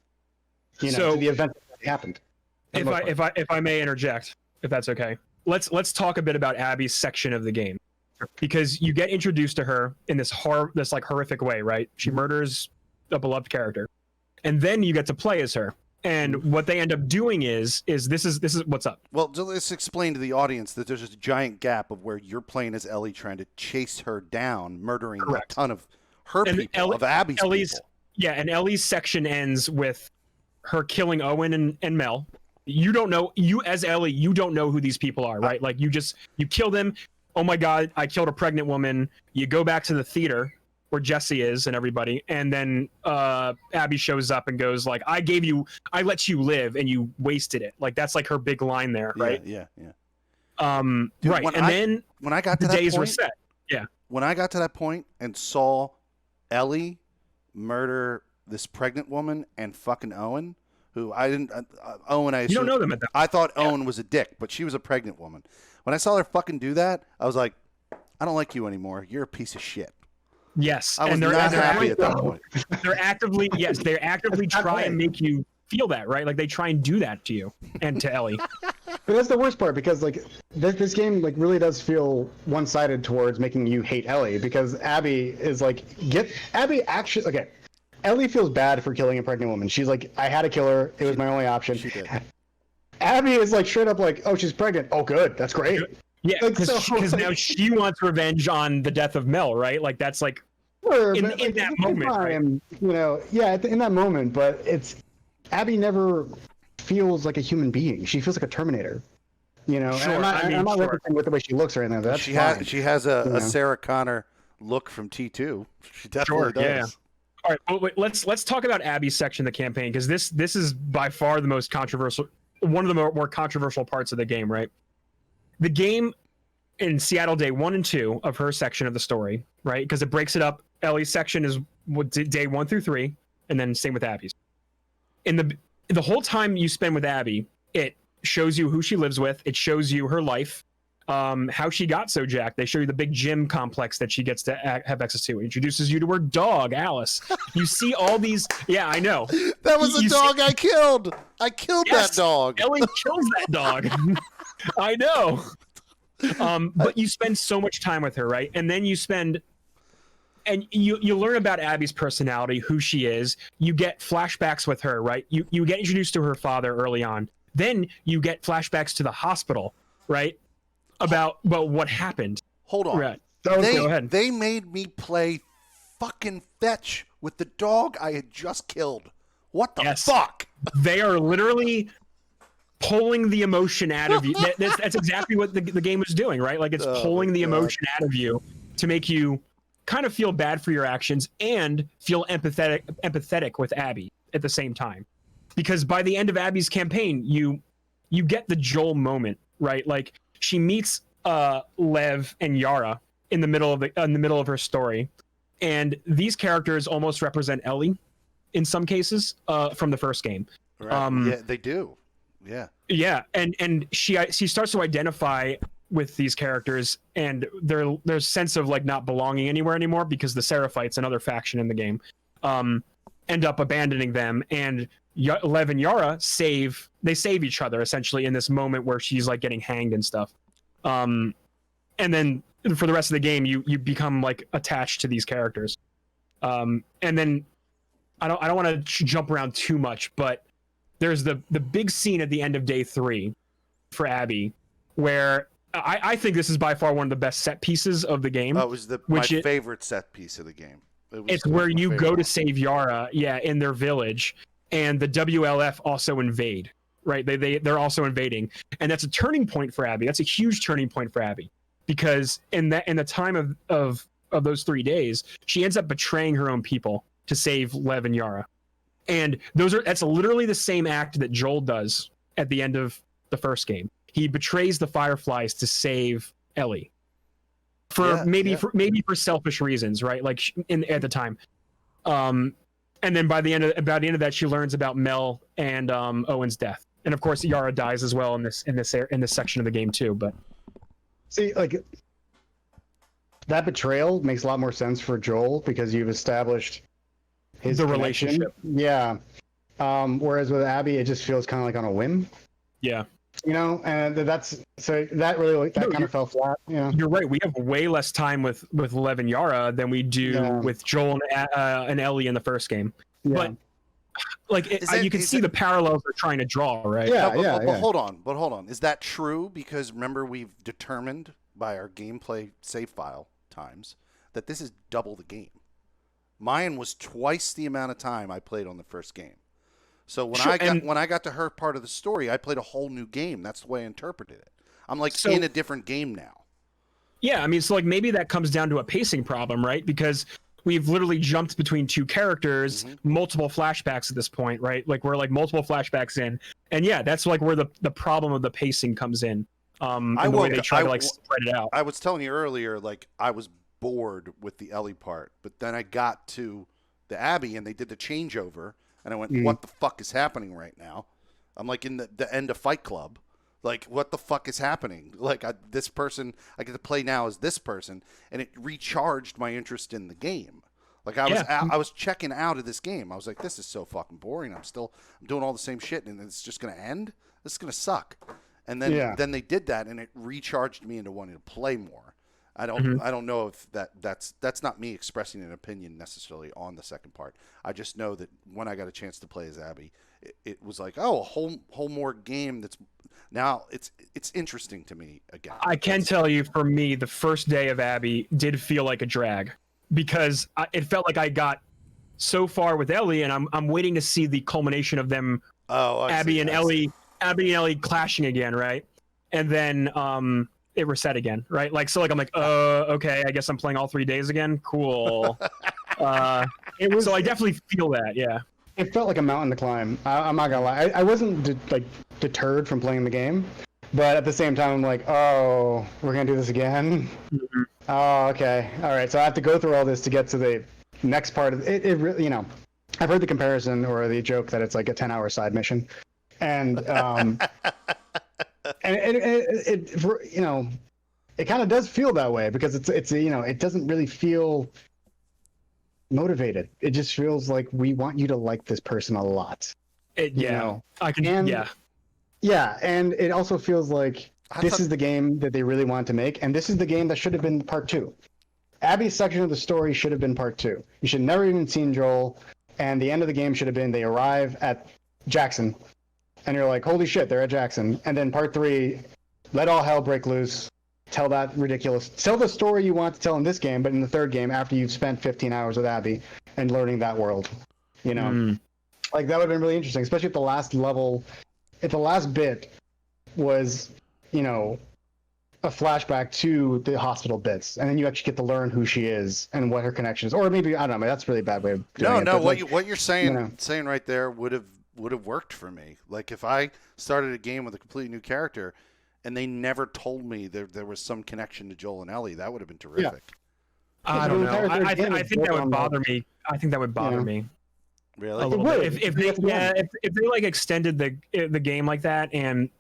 to the event that happened. If I may interject, if that's okay, let's talk a bit about Abby's section of the game, because you get introduced to her in this horrific way, right? She murders a beloved character, and then you get to play as her. And what they end up doing is this is what's up. Well, let's explain to the audience that there's a giant gap of where you're playing as Ellie trying to chase her down, murdering a ton of her people, of Abby's people. Yeah, and Ellie's section ends with her killing Owen and Mel. You don't know, as Ellie, you don't know who these people are, right? Like you kill them. Oh my God, I killed a pregnant woman. You go back to the theater where Jesse is and everybody, and then Abby shows up and goes like, I let you live and you wasted it. Like that's like her big line there, right? Yeah. Dude, right. Then when I got to that days point, were set. Yeah. When I got to that point and saw Ellie murder this pregnant woman and fucking Owen, who I didn't Owen. I you don't know them at that. I thought Owen was a dick, but she was a pregnant woman. When I saw her fucking do that, I was like, I don't like you anymore. You're a piece of shit. Yes, I was not happy at that point. They actively try and make you feel that, right? Like they try and do that to you and to Ellie. But that's the worst part because like this game like really does feel one-sided towards making you hate Ellie because Abby is like Ellie feels bad for killing a pregnant woman. She's like, I had to kill her. It was my only option. She did. Abby is like straight up like, oh, she's pregnant. Oh, good. That's great. Yeah, because now she wants revenge on the death of Mel, right? Like that's like in that moment, right? In that moment. But Abby never feels like a human being. She feels like a Terminator. Sure. I'm not referencing with the way she looks or anything. That's fine. She has a Sarah Connor look from T2. She definitely does. Yeah. All right, well, let's talk about Abby's section of the campaign because this is by far the most controversial, one of the more controversial parts of the game, right? The game in Seattle Day 1 and 2 of her section of the story, right? Because it breaks it up. Ellie's section is day 1 through 3, and then same with Abby's. In the whole time you spend with Abby, it shows you who she lives with. It shows you her life. How she got so jacked. They show you the big gym complex that she gets to have access to. It introduces you to her dog, Alice. You see all these. Yeah, I know. That was a dog I killed. I killed that dog. Ellie kills that dog. I know. But you spend so much time with her, right? And then you learn about Abby's personality, who she is. You get flashbacks with her, right? You get introduced to her father early on. Then you get flashbacks to the hospital, right? About what happened. Hold on. Right. Go ahead. They made me play fucking fetch with the dog I had just killed. What the fuck? They are literally pulling the emotion out of you. That's exactly what the game is doing, right? Like it's pulling the emotion out of you to make you kind of feel bad for your actions and feel empathetic with Abby at the same time, because by the end of Abby's campaign, you get the Joel moment, right? Like she meets Lev and Yara in the middle of her story, and these characters almost represent Ellie in some cases from the first game. Right. Yeah, they do. Yeah. Yeah, and she starts to identify with these characters, and there's sense of like not belonging anywhere anymore, because the Seraphites, another faction in the game, end up abandoning them, and Lev and Yara save each other essentially in this moment where she's like getting hanged and stuff. And then for the rest of the game, you become like attached to these characters. And then I don't want to jump around too much, but there's the big scene at the end of day 3 for Abby, where I think this is by far one of the best set pieces of the game. Oh, it was my favorite set piece of the game. It's where you go to save Yara, in their village, and the WLF also invade. Right? They're also invading, and that's a turning point for Abby. That's a huge turning point for Abby, because in the time of those 3 days, she ends up betraying her own people to save Lev and Yara. And that's literally the same act that Joel does at the end of the first game. He betrays the Fireflies to save Ellie for for selfish reasons, right? Like at the time. And then by the end of that, she learns about Mel and Owen's death, and of course Yara dies as well in this section of the game too. But see, like that betrayal makes a lot more sense for Joel, because you've established the relationship. Yeah. Whereas with Abby, it just feels kind of like on a whim. Yeah. And that really kind of fell flat. Yeah. You're right. We have way less time with Lev and Yara than we do with Joel and Ellie in the first game. Yeah. But like you can see the parallels they're trying to draw, right? Yeah. But hold on. Is that true? Because remember, we've determined by our gameplay save file times that this is double the game. Mine was twice the amount of time I played on the first game. So when I got to her part of the story, I played a whole new game. That's the way I interpreted it. I'm like in a different game now. Yeah, I mean, so like maybe that comes down to a pacing problem, right? Because we've literally jumped between two characters, multiple flashbacks at this point, right? Like we're like multiple flashbacks in, and that's like where the problem of the pacing comes in. The way they try to like spread it out. I was telling you earlier, like I was bored with the Ellie part, but then I got to the Abby and they did the changeover, and I went, what the fuck is happening right now? I'm like in the end of Fight Club. Like, what the fuck is happening? Like, this person, I get to play now as this person, and it recharged my interest in the game. Like, I was checking out of this game. I was like, this is so fucking boring. I'm doing all the same shit, and it's just going to end? This is going to suck. And then they did that, and it recharged me into wanting to play more. I don't know if that's not me expressing an opinion necessarily on the second part. I just know that when I got a chance to play as Abby, it was like, oh, a whole more game that's now it's interesting to me again. I can tell you, for me, the first day of Abby did feel like a drag, because it felt like I got so far with Ellie, and I'm waiting to see the culmination of them, Abby and Ellie clashing again, right? And then it reset again, right? Like, so like I'm like, okay, I guess I'm playing all 3 days again. Cool. So I definitely feel that, yeah. It felt like a mountain to climb. I'm not gonna lie. I wasn't deterred from playing the game, but at the same time, I'm like, oh, we're gonna do this again. Mm-hmm. Oh, okay, all right. So I have to go through all this to get to the next part of it. It really, I've heard the comparison or the joke that it's like a 10-hour side mission, and it kind of does feel that way, because it's it doesn't really feel motivated. It just feels like we want you to like this person a lot. And it also feels like this is the game that they really wanted to make, and this is the game that should have been part 2. Abby's section of the story should have been part 2. You should never even seen Joel, and the end of the game should have been they arrive at Jackson, and you're like, holy shit, they're at Jackson. And then part 3, let all hell break loose. Tell the story you want to tell in this game, but in the third game, after you've spent 15 hours with Abby and learning that world, like that would have been really interesting, especially at the last level. If the last bit was, a flashback to the hospital bits, and then you actually get to learn who she is and what her connection is. Or maybe I don't know. That's a really bad way of doing it. No. What you're saying right there would have worked for me. Like if I started a game with a completely new character, and they never told me there was some connection to Joel and Ellie, that would have been terrific. Yeah. I don't know. I think that would bother me. I think that would bother me. Really? A little bit. If they like extended the game like that and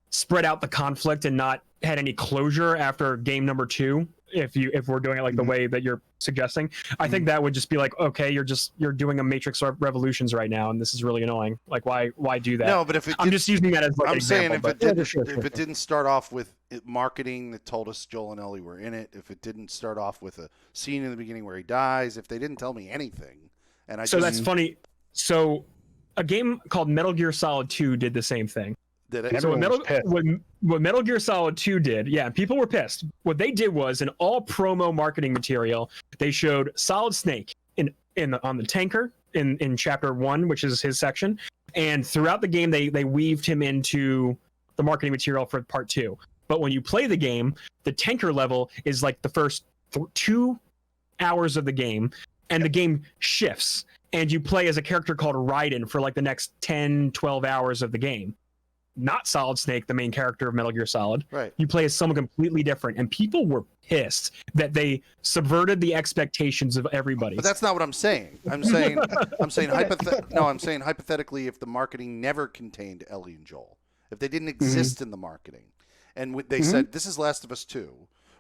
spread out the conflict and not had any closure after game number 2, if we're doing it like the way that you're suggesting, I think that would just be like, okay, you're doing a Matrix Revolutions right now, and this is really annoying. Like, why do that? No, but I'm just using that as like I'm saying example, if it didn't start off with marketing that told us Joel and Ellie were in it, if it didn't start off with a scene in the beginning where he dies, if they didn't tell me anything, and that's funny. So a game called Metal Gear Solid 2 did the same thing. Did it? So what Metal Gear Solid 2 did, people were pissed. What they did was in all promo marketing material, they showed Solid Snake on the tanker in chapter 1, which is his section, and throughout the game they weaved him into the marketing material for part 2. But when you play the game, the tanker level is like the first 2 hours of the game, and the game shifts, and you play as a character called Raiden for like the next 10-12 hours of the game. Not Solid Snake, the main character of Metal Gear Solid. Right. You play as someone completely different, and people were pissed that they subverted the expectations of everybody. But that's not what I'm saying. I'm saying hypothetically, if the marketing never contained Ellie and Joel, if they didn't exist in the marketing, and they said this is Last of Us 2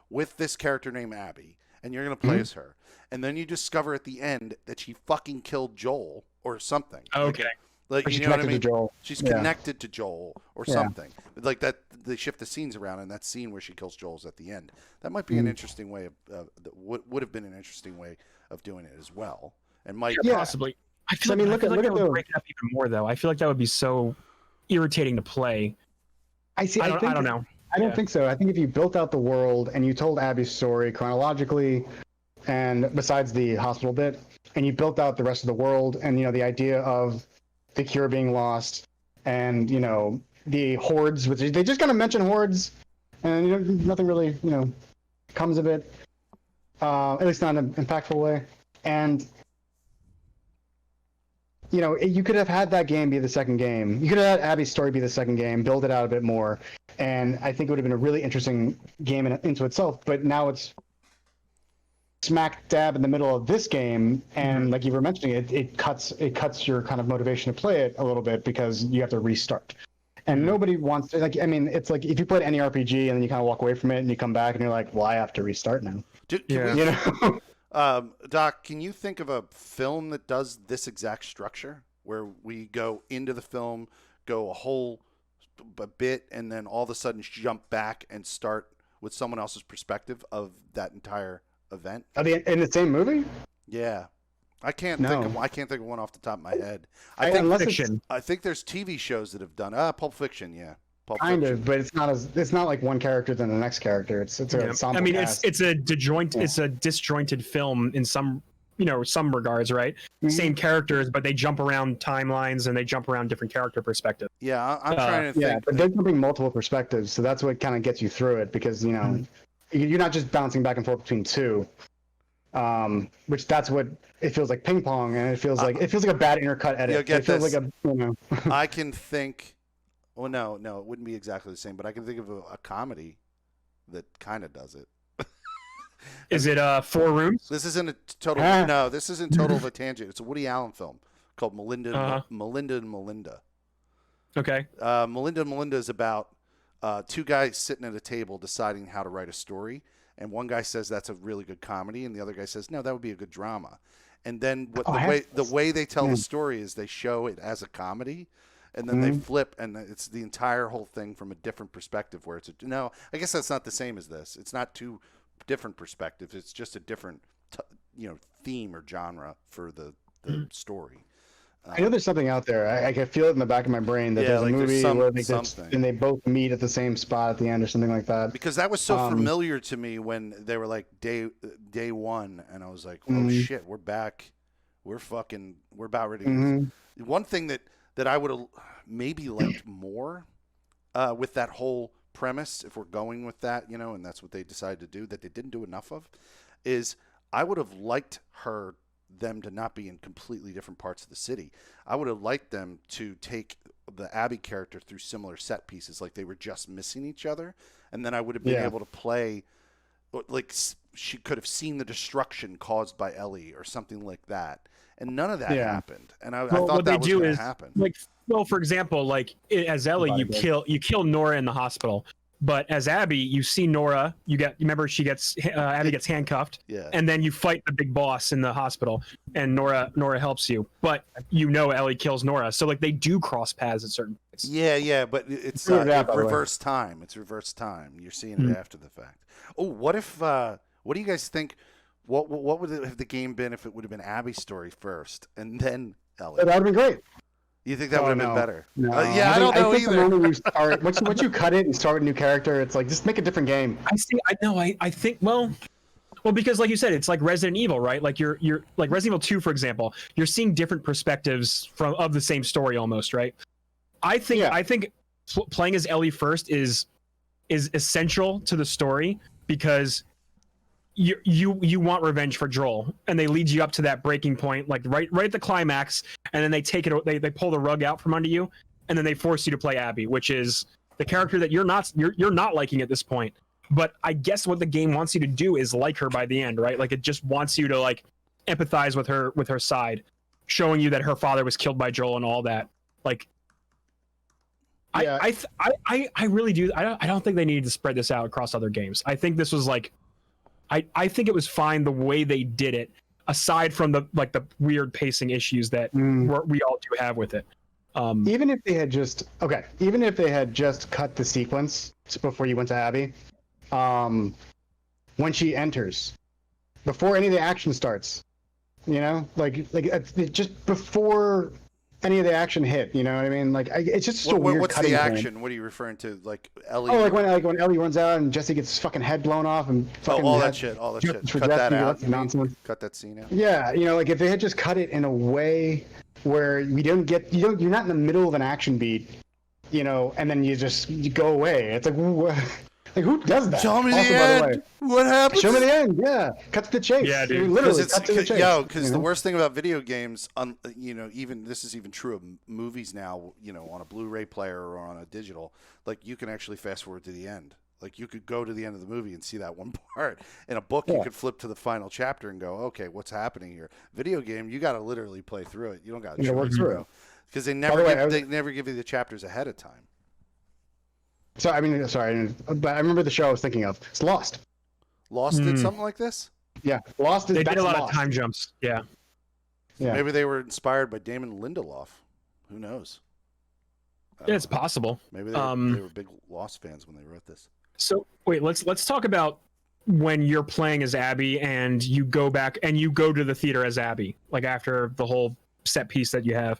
with this character named Abby, and you're going to play as her, and then you discover at the end that she fucking killed Joel or something. Okay. Like, you know what I mean? She's connected to Joel or something. Like that, they shift the scenes around, and that scene where she kills Joel's at the end. That might be an interesting way would have been an interesting way of doing it as well. And might possibly. I feel like that would break it up even more, though. I feel like that would be so irritating to play. I don't know. I don't think so. I think if you built out the world and you told Abby's story chronologically, and besides the hospital bit, and you built out the rest of the world, and the idea of the cure being lost, and the hordes, which they just kind of mention hordes, and nothing really comes of it, at least not in an impactful way. And you could have had that game be the second game. You could have had Abby's story be the second game, build it out a bit more, and I think it would have been a really interesting game into itself. But now it's smack dab in the middle of this game, and like you were mentioning, it cuts your kind of motivation to play it a little bit because you have to restart, and nobody wants to, it's like if you played any RPG and then you kind of walk away from it and you come back and you're like, well, I have to restart now. Doc, can you think of a film that does this exact structure where we go into the film, go a bit, and then all of a sudden jump back and start with someone else's perspective of that entire event? In the same movie? Yeah, I can't think of one off the top of my head. I think there's TV shows that have done Pulp Fiction. Yeah, kind of, but it's not like one character than the next character. It's a ensemble cast. It's a disjointed film in some regards, right? Same characters, but they jump around timelines and they jump around different character perspectives. Yeah, I'm trying to think. Yeah, but they're jumping multiple perspectives, so that's what kind of gets you through it, because you're not just bouncing back and forth between two, which that's what it feels like, ping pong, and it feels like a bad intercut edit. It feels like I can think. Well, no, it wouldn't be exactly the same, but I can think of a comedy that kind of does it. Is it Four Rooms? This isn't a total. No, this isn't total of a tangent. It's a Woody Allen film called Melinda and Melinda. Okay. Melinda and Melinda is about two guys sitting at a table deciding how to write a story, and one guy says that's a really good comedy, and the other guy says no, that would be a good drama. And then the way they tell the story is they show it as a comedy, and then they flip, and it's the entire whole thing from a different perspective. Where no, I guess that's not the same as this. It's not two different perspectives. It's just a different theme or genre for the story. I know there's something out there. I can feel it in the back of my brain that there's a movie where they both meet at the same spot at the end or something like that. Because that was so familiar to me when they were like day one, and I was like, oh shit, we're back. We're about ready. One thing that I would have maybe liked more with that whole premise, if we're going with that, and that's what they decided to do, that they didn't do enough of, is I would have liked them to not be in completely different parts of the city. I would have liked them to take the Abby character through similar set pieces, like they were just missing each other, and then I would have been able to play, like she could have seen the destruction caused by Ellie or something like that, and none of that happened. And I thought that was going to happen. Like, well, for example, like as Ellie, you kill Nora in the hospital. But as Abby, you see Nora. Remember Abby gets handcuffed, and then you fight the big boss in the hospital, and Nora helps you. But Ellie kills Nora, so like they do cross paths at certain points. Yeah, but it's reverse time. It's reverse time. You're seeing it after the fact. Oh, what do you guys think? What would have the game been if it would have been Abby's story first and then Ellie? That would have been great. You think that would have been better? No. I don't know either. The moment you start, once you cut it and start a new character, it's like just make a different game. I think well, because like you said, it's like Resident Evil, right? Like you're like Resident Evil 2, for example. You're seeing different perspectives of the same story almost, right? I think playing as Ellie first is essential to the story because you want revenge for Joel, and they lead you up to that breaking point, like right at the climax, and then they pull the rug out from under you, and then they force you to play Abby, which is the character that you're not liking at this point. But I guess what the game wants you to do is like her by the end, right? Like it just wants you to like empathize with her side, showing you that her father was killed by Joel and all that. Like, I really do. I don't think they needed to spread this out across other games. I think this was like. I think it was fine the way they did it, aside from the weird pacing issues that we all do have with it. Even if they had just cut the sequence before you went to Abby, when she enters, before any of the action starts, just before any of the action hit, you know what I mean? Like it's just a weird what's cutting the action? point. What are you referring to? Like Ellie? Oh, when Ellie runs out and Jesse gets his fucking head blown off and fucking all that shit. Cut that out. Cut that scene out. Yeah, like if they had just cut it in a way where you're not in the middle of an action beat, and then you go away. It's like. Like, who does that? Show me the end. What happens? Show me the end. Yeah, cut to the chase. Yeah, dude. Literally, cut to the chase. Because the worst thing about video games, even this is even true of movies now. On a Blu-ray player or on a digital, like you can actually fast forward to the end. Like you could go to the end of the movie and see that one part. In a book, you could flip to the final chapter and go, okay, what's happening here? Video game, you got to literally play through it. You don't got to work through it because they never give you the chapters ahead of time. So but I remember the show I was thinking of. It's Lost. Lost did something like this? Yeah, Lost. They did a lot of time jumps. Yeah. Maybe they were inspired by Damon Lindelof. Who knows? Yeah, it's possible. Maybe they were big Lost fans when they wrote this. So wait, let's talk about when you're playing as Abby and you go back and you go to the theater as Abby, like after the whole set piece that you have.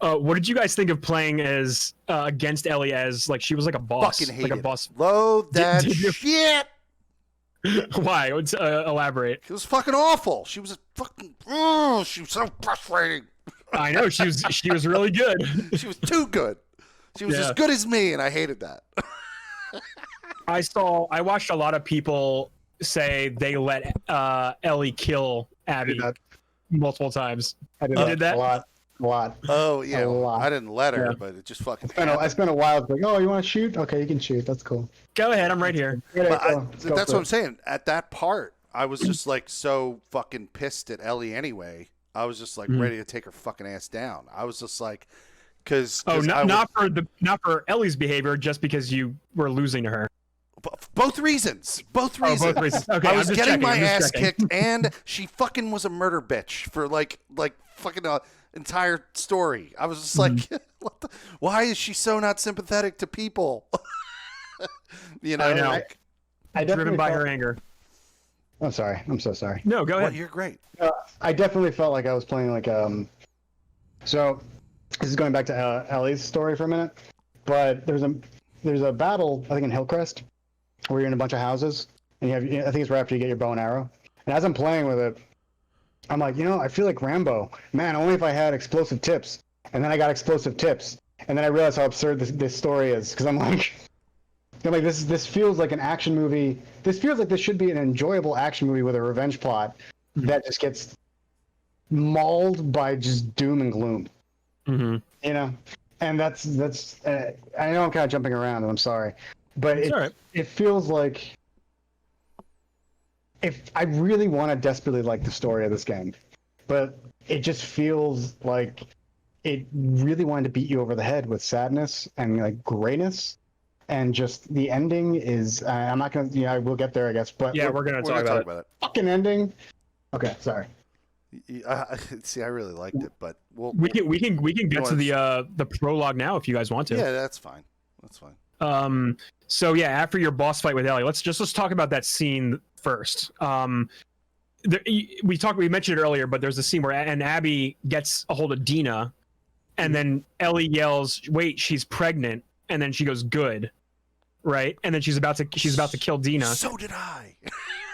What did you guys think of playing as against Ellie as like she was like a boss? Fucking hate like a it. boss. Load that shit. Why? Elaborate. It was fucking awful. She was she was so frustrating. I know she was really good. She was too good. She was as good as me, and I hated that. I watched a lot of people say they let Ellie kill Abby multiple times. I did that a lot. Oh yeah, I didn't let her, but it just fucking. I spent a while like, oh, you want to shoot? Okay, you can shoot. That's cool. Go ahead, I'm right here. That's what I'm saying. At that part, I was just like so fucking pissed at Ellie anyway. I was just like ready to take her fucking ass down. I was just like, because not for Ellie's behavior, just because you were losing to her. Both reasons. Both reasons. Okay, I was getting my ass kicked, and she fucking was a murder bitch for like fucking entire story. I was just like, why is she so not sympathetic to people? I know. I driven by her anger. I'm sorry. I'm so sorry. No, go ahead. You're great. I definitely felt like I was playing like So this is going back to Ellie's story for a minute, but there's a battle I think in Hillcrest where you're in a bunch of houses and I think it's right after you get your bow and arrow. And as I'm playing with it, I'm like, I feel like Rambo. Man, only if I had explosive tips. And then I got explosive tips. And then I realized how absurd this story is. Because I'm like, And like this feels like an action movie. This feels like this should be an enjoyable action movie with a revenge plot that just gets mauled by just doom and gloom. Mm-hmm. You know, and that's I know I'm kind of jumping around, and I'm sorry, but it feels like if I really want to desperately like the story of this game, but it just feels like it really wanted to beat you over the head with sadness and like grayness. And just the ending is, I'm not going to, yeah, we'll get there, I guess. But yeah, we're going to talk about it. Fucking ending. Okay, sorry. See, I really liked it, but we can get to the prologue now if you guys want to. Yeah, that's fine. That's fine. So yeah, after your boss fight with Ellie, let's talk about that scene first. We mentioned it earlier, but there's a scene where Abby gets a hold of Dina, and then Ellie yells, "Wait, she's pregnant!" And then she goes, "Good." Right, and then she's about to kill Dina. So did I.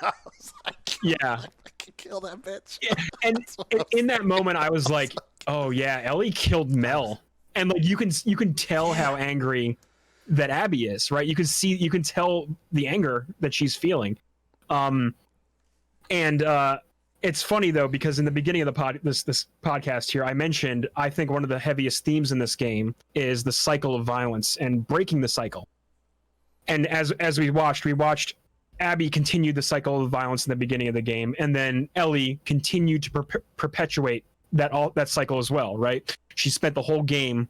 I was like, yeah, I could kill that bitch. Yeah. And in that moment, I was like, "Oh yeah, Ellie killed Mel," and like you can tell how angry that Abby is. Right, you can tell the anger that she's feeling. It's funny though, because in the beginning of the this podcast here, I mentioned I think one of the heaviest themes in this game is the cycle of violence and breaking the cycle. And as we watched Abby continued the cycle of violence in the beginning of the game, and then Ellie continued to perpetuate that cycle as well. Right? She spent the whole game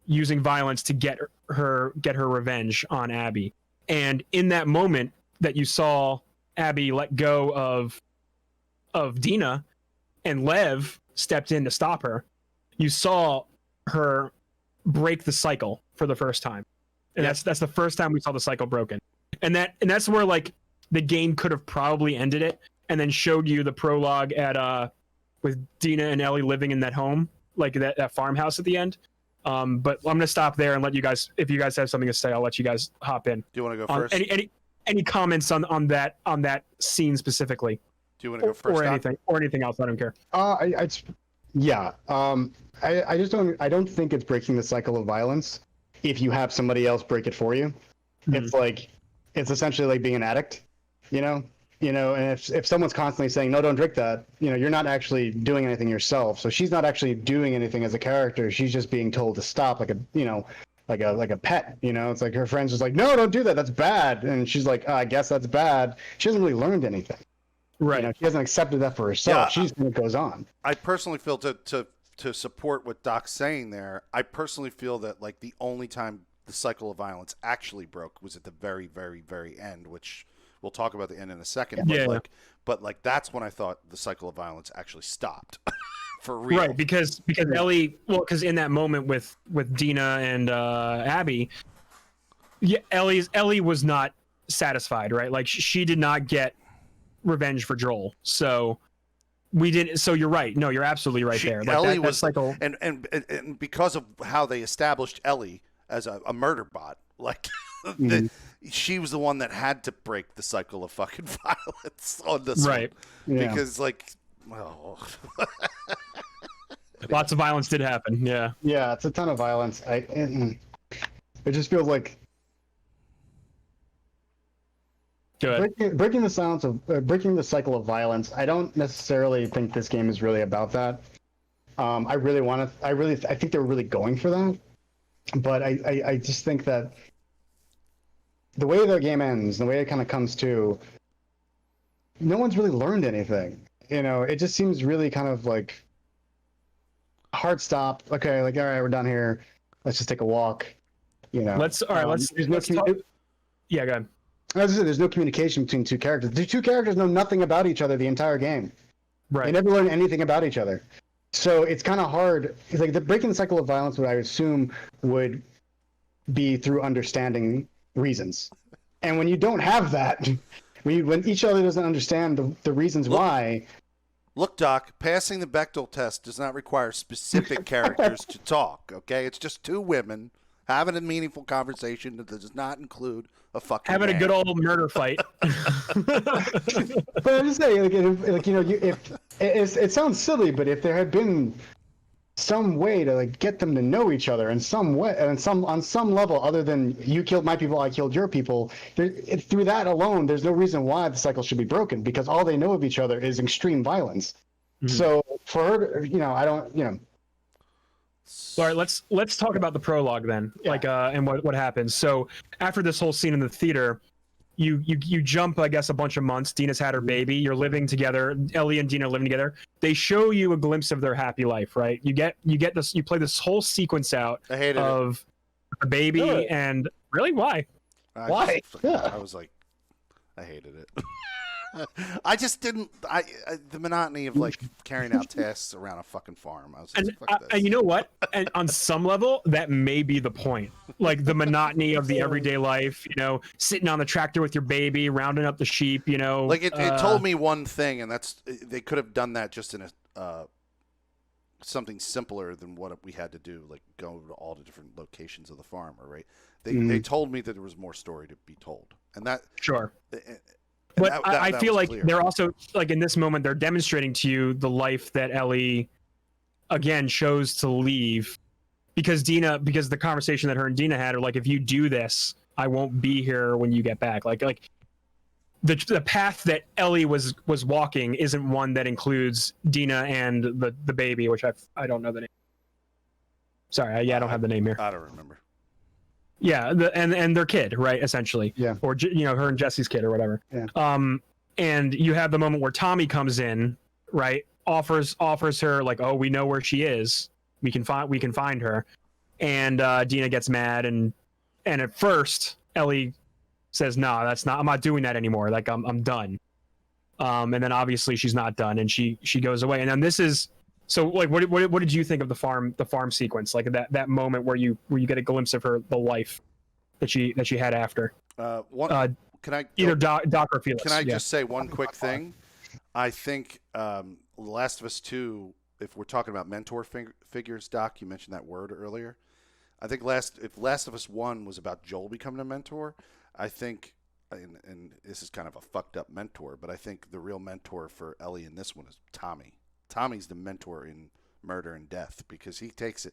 using violence to get her revenge on Abby. And in that moment that you saw Abby let go of Dina and Lev stepped in to stop her, you saw her break the cycle for the first time. And that's the first time we saw the cycle broken. And that's where like the game could have probably ended it and then showed you the prologue at with Dina and Ellie living in that home, like that farmhouse at the end. But I'm going to stop there and let you guys, if you guys have something to say, I'll let you guys hop in. Do you want to go first? Any comments on that scene specifically? Do you want to go first? Or anything else? I don't care. I don't think it's breaking the cycle of violence if you have somebody else break it for you. Mm-hmm. It's essentially like being an addict, you know, and if someone's constantly saying, no, don't drink that, you're not actually doing anything yourself. So she's not actually doing anything as a character. She's just being told to stop, like a pet, it's like her friends just like, no, don't do that. That's bad. And she's like, I guess that's bad. She hasn't really learned anything. Right. She hasn't accepted that for herself. Yeah, she's what goes on. I personally feel to support what Doc's saying there. I personally feel that like the only time the cycle of violence actually broke was at the very, very, very end, which we'll talk about the end in a second. Yeah. But that's when I thought the cycle of violence actually stopped. For real. Right, because Ellie, because in that moment with Dina and Abby, Ellie was not satisfied, right? Like she did not get revenge for Joel, so we didn't. So you're right. No, you're absolutely right there. Like Ellie was cycle, and because of how they established Ellie as a murder bot, like she was the one that had to break the cycle of fucking violence on this right one. Yeah. Because like. Well, lots of violence did happen. Yeah, it's a ton of violence. It just feels like breaking the cycle of violence. I don't necessarily think this game is really about that. I think they were really going for that, but I just think that the way the game ends, the way it kind of comes to, no one's really learned anything. It just seems really kind of like hard stop. Okay, like all right, we're done here. Let's just take a walk. Let's talk. Yeah, go ahead. As I said, there's no communication between two characters. The two characters know nothing about each other the entire game. Right. They never learn anything about each other. So it's kind of hard. It's like breaking the cycle of violence, what I assume would be through understanding reasons. And when you don't have that, when each other doesn't understand the reasons why. Look, Doc, passing the Bechdel test does not require specific characters to talk, okay? It's just two women having a meaningful conversation that does not include a fucking having man. A good old murder fight. But I'm just saying, it sounds silly, but if there had been some way to like get them to know each other in some way, and on some level other than you killed my people, I killed your people. Through that alone, there's no reason why the cycle should be broken, because all they know of each other is extreme violence. Mm-hmm. So for her, I don't, All right, let's talk about the prologue then, and what happens. So after this whole scene in the theater, you jump, I guess, a bunch of months. Dina's had her baby. You're living together. Ellie and Dina are living together. They show you a glimpse of their happy life, right? You get this. You play this whole sequence out of the baby, and really, why? Why? I was like, I hated it. I just didn't. The monotony of like carrying out tasks around a fucking farm. I was like, fuck this. And you know what? And on some level, that may be the point. Like the monotony of the everyday life. Sitting on the tractor with your baby, rounding up the sheep. Like it told me one thing, and that's they could have done that just in a something simpler than what we had to do, like go to all the different locations of the farm. Right? They told me that there was more story to be told, and that sure. But I feel like they're also, like, in this moment, they're demonstrating to you the life that Ellie, again, chose to leave. Because the conversation that her and Dina had are like, if you do this, I won't be here when you get back. Like the path that Ellie was walking isn't one that includes Dina and the baby, which I don't know the name. Sorry, I don't have the name here. I don't remember. Yeah, and their kid, right? Essentially, yeah. Or her and Jesse's kid, or whatever. Yeah. And you have the moment where Tommy comes in, right? Offers her like, oh, we know where she is. We can find her. And Dina gets mad, and at first Ellie says, no, that's not. I'm not doing that anymore. Like I'm done. And then obviously she's not done, and she goes away. And then this is. So, like, what did you think of the farm sequence? Like that moment where you get a glimpse of the life that she had after. Can I either Doc or Felix? Can I just say one quick thing? I think Last of Us 2. If we're talking about mentor figures, Doc, you mentioned that word earlier. I think if Last of Us 1 was about Joel becoming a mentor, I think, and this is kind of a fucked up mentor, but I think the real mentor for Ellie in this one is Tommy. Tommy's the mentor in Murder and Death, because he takes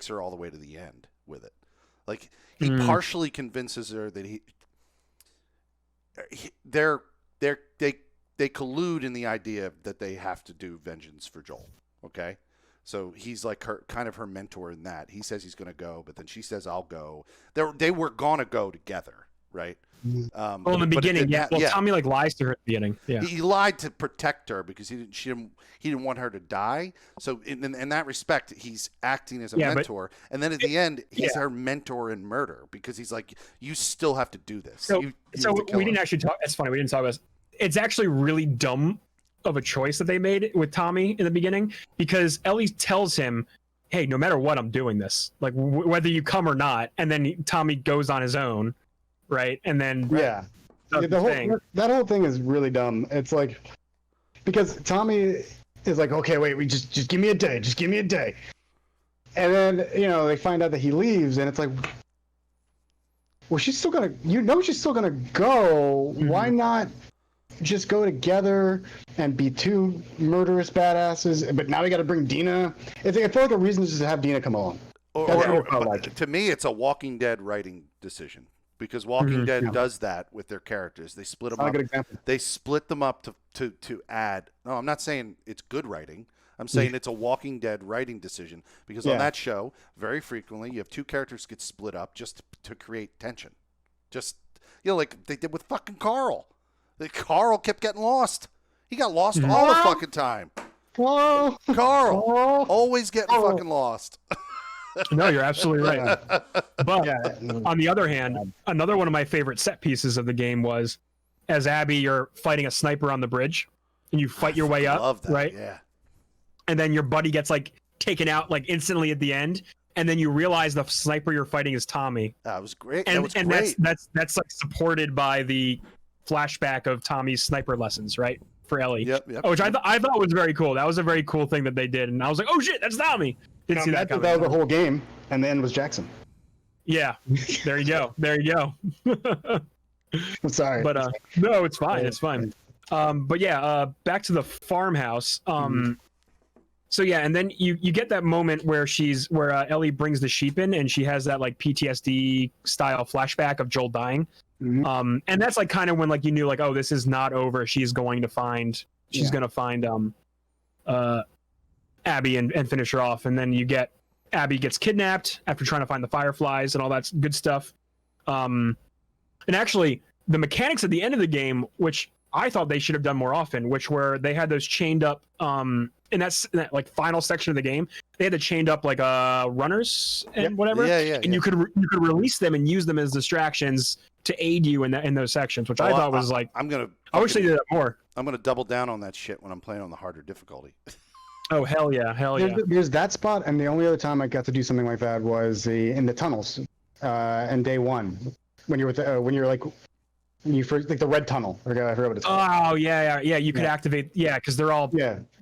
her all the way to the end with it. Like he partially convinces her that they collude in the idea that they have to do vengeance for Joel. Okay, so he's like her mentor in that. He says he's going to go, but then she says I'll go. They were gonna go together, right? In the beginning, yeah. Well, Tommy lies to her at the beginning. Yeah, he lied to protect her because he didn't want her to die. So in that respect, he's acting as a mentor. And then at the end, he's her mentor in murder, because he's like, you still have to do this. So we didn't actually talk. It's funny, we didn't talk about this. It's actually really dumb of a choice that they made with Tommy in the beginning, because Ellie tells him, hey, no matter what, I'm doing this, like whether you come or not. And then Tommy goes on his own. Right, and then that whole thing is really dumb. It's like, because Tommy is like, okay, wait, we just give me a day, and then they find out that he leaves, and it's like, well, she's still gonna go. Mm-hmm. Why not just go together and be two murderous badasses? But now we got to bring Dina. I feel like a reason is to have Dina come along. To me, it's a Walking Dead writing decision. Because Walking Dead does that with their characters. They split them up. They split them up to add. No, I'm not saying it's good writing. I'm saying it's a Walking Dead writing decision. Because on that show, very frequently, you have two characters get split up just to create tension. Just, like they did with fucking Carl. Carl kept getting lost. He got lost all the fucking time. Whoa. Carl, always getting fucking lost. No, you're absolutely right. But on the other hand, another one of my favorite set pieces of the game was, as Abby, you're fighting a sniper on the bridge, and you fight your way up, right? Yeah. And then your buddy gets taken out instantly at the end, and then you realize the sniper you're fighting is Tommy. That was great. And that's supported by the flashback of Tommy's sniper lessons, right? For Ellie. Yep. Which I thought was very cool. That was a very cool thing that they did, and I was like, oh shit, that's Tommy. Didn't see that coming. That was the whole game, and the end was Jackson. Yeah, there you go. I'm sorry, but no, it's fine. It's fine. But yeah, back to the farmhouse. So yeah, and then you get that moment where Ellie brings the sheep in, and she has that like PTSD style flashback of Joel dying. Mm-hmm. And that's like kind of when like you knew like, oh, this is not over. She's gonna find Abby and finish her off. And then you get Abby gets kidnapped after trying to find the fireflies and all that good stuff. And actually, the mechanics at the end of the game, which I thought they should have done more often, which were they had those chained up in that like final section of the game, they had the chained up like runners and whatever. And you could release them and use them as distractions to aid you in those sections, which I thought was like I wish they did that more. I'm gonna double down on that shit when I'm playing on the harder difficulty. Oh hell yeah. There's that spot, and the only other time I got to do something like that was in the tunnels, in day one, when you're when you first, like the red tunnel. I forgot what it's called. Oh yeah. You could activate, because they're all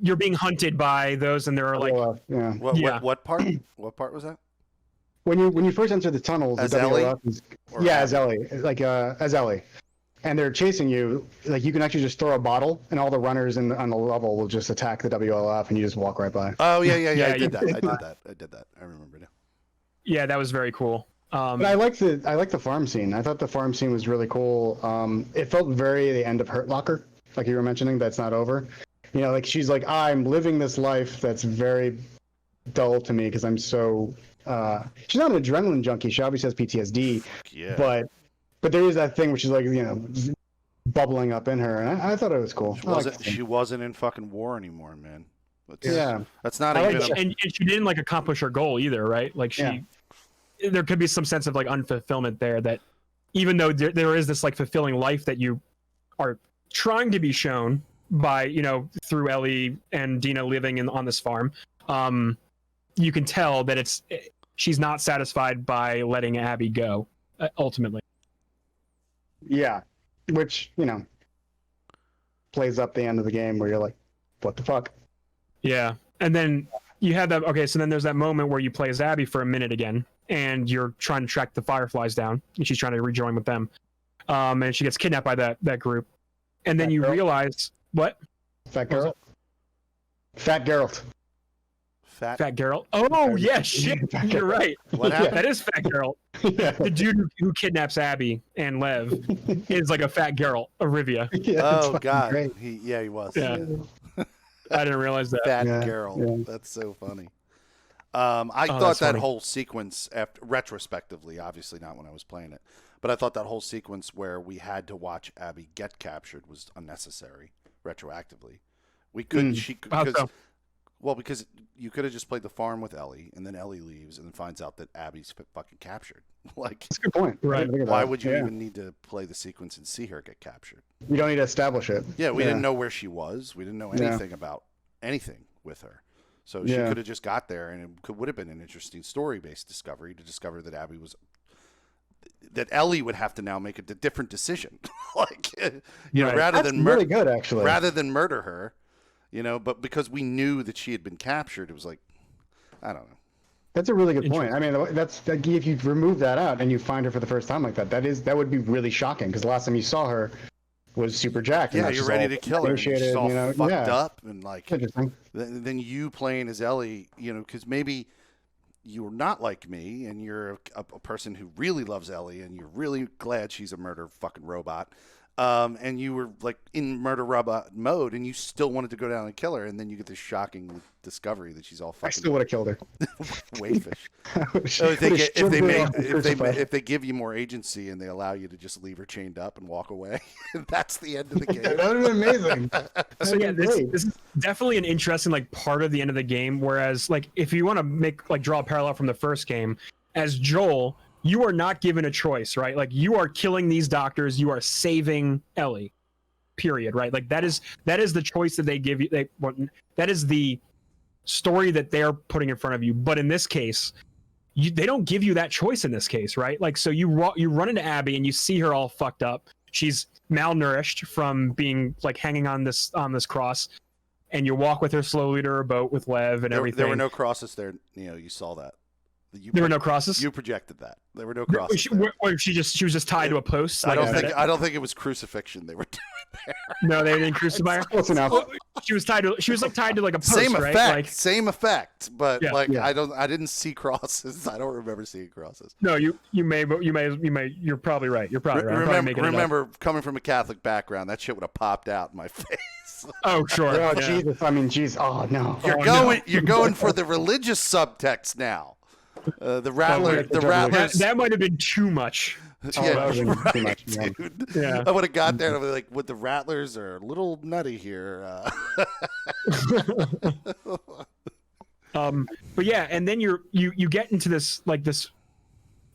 you're being hunted by those, and they're like What part? What part was that? When you first enter the tunnels, as the Ellie? as Ellie, as Ellie, and they're chasing you. Like you can actually just throw a bottle, and all the runners on the level will just attack the WLF, and you just walk right by. Oh yeah. I did that. I remember now. Yeah, that was very cool. But I like the farm scene. I thought the farm scene was really cool. It felt very the end of Hurt Locker, like you were mentioning. That's not over. Like she's like, I'm living this life that's very dull to me because I'm so. She's not an adrenaline junkie. She obviously has PTSD. Yeah. But there is that thing which is like bubbling up in her, and I thought it was cool. She wasn't in fucking war anymore, man. That's not even. And she didn't like accomplish her goal either, right? Like she. Yeah. There could be some sense of like unfulfillment there, that even though there is this like fulfilling life that you are trying to be shown by, through Ellie and Dina living on this farm, you can tell that she's not satisfied by letting Abby go ultimately. Yeah. Which, plays up the end of the game where you're like, what the fuck? Yeah. And then you had that. Okay. So then there's that moment where you play as Abby for a minute again, and you're trying to track the fireflies down, and she's trying to rejoin with them. And she gets kidnapped by that group. And then realize what? Fat Geralt. Fat Geralt. Fat Geralt. Oh yeah, shit. You're right. What happened? That is Fat Geralt. Yeah. The dude who kidnaps Abby and Lev is like a Fat Geralt of Rivia. Yeah, oh god. Great. He was. Yeah. I didn't realize that. Fat Geralt. Yeah. That's so funny. I thought that whole sequence, retrospectively, obviously not when I was playing it, but I thought that whole sequence where we had to watch Abby get captured was unnecessary retroactively. We couldn't. Because you could have just played the farm with Ellie, and then Ellie leaves and then finds out that Abby's fucking captured. Like, that's a good point. Right? Why would you even need to play the sequence and see her get captured? You don't need to establish it. Yeah, we didn't know where she was. We didn't know anything about anything with her. So she could have just got there, and it would have been an interesting story-based discovery to discover that that Ellie would have to now make a different decision, like rather than really good actually, rather than murder her, But because we knew that she had been captured, it was like, I don't know. That's a really good point. I mean, if you remove that out and you find her for the first time like that would be really shocking, because the last time you saw her was super jacked. Yeah, you're ready to kill her. She's all fucked up, and like then you playing as Ellie, because maybe you're not like me, and you're a person who really loves Ellie, and you're really glad she's a murder fucking robot. And you were like in murder robot mode, and you still wanted to go down and kill her, and then you get this shocking discovery that she's all fucking. I still would have killed her. Wayfish. If they give you more agency and they allow you to just leave her chained up and walk away, that's the end of the game. That would have been amazing. So yeah, this is definitely an interesting like part of the end of the game. Whereas like if you want to draw a parallel from the first game, as Joel, you are not given a choice, right? Like you are killing these doctors, you are saving Ellie, period, right? Like that is the choice that they give you. That is the story that they're putting in front of you. But in this case, they don't give you that choice in this case, right? Like, so you run into Abby and you see her all fucked up. She's malnourished from being like hanging on this cross, and you walk with her slowly to her boat with Lev and everything. There were no crosses there. You saw that. There were no crosses. You projected that. There were no crosses. She was just tied to a post. I don't think it was crucifixion they were doing. there. No, they didn't crucify her. Close enough. Well, she was tied to like a post, Same right? effect, Like, same effect, but Yeah. I didn't see crosses. I don't remember seeing crosses. no, you may, but you may. You're probably right. You're probably right. I'm probably making it up. Remember, coming from a Catholic background, that shit would have popped out in my face. Oh, sure. Oh, yeah. Jesus. I mean, jeez. Oh, no. You're going for the religious subtext now. The rattler. That might have been too much. Yeah, that would've been right, too much, dude. Yeah. I would have got there and I'd be like, "With the rattlers are a little nutty here." But yeah, and then you get into this this.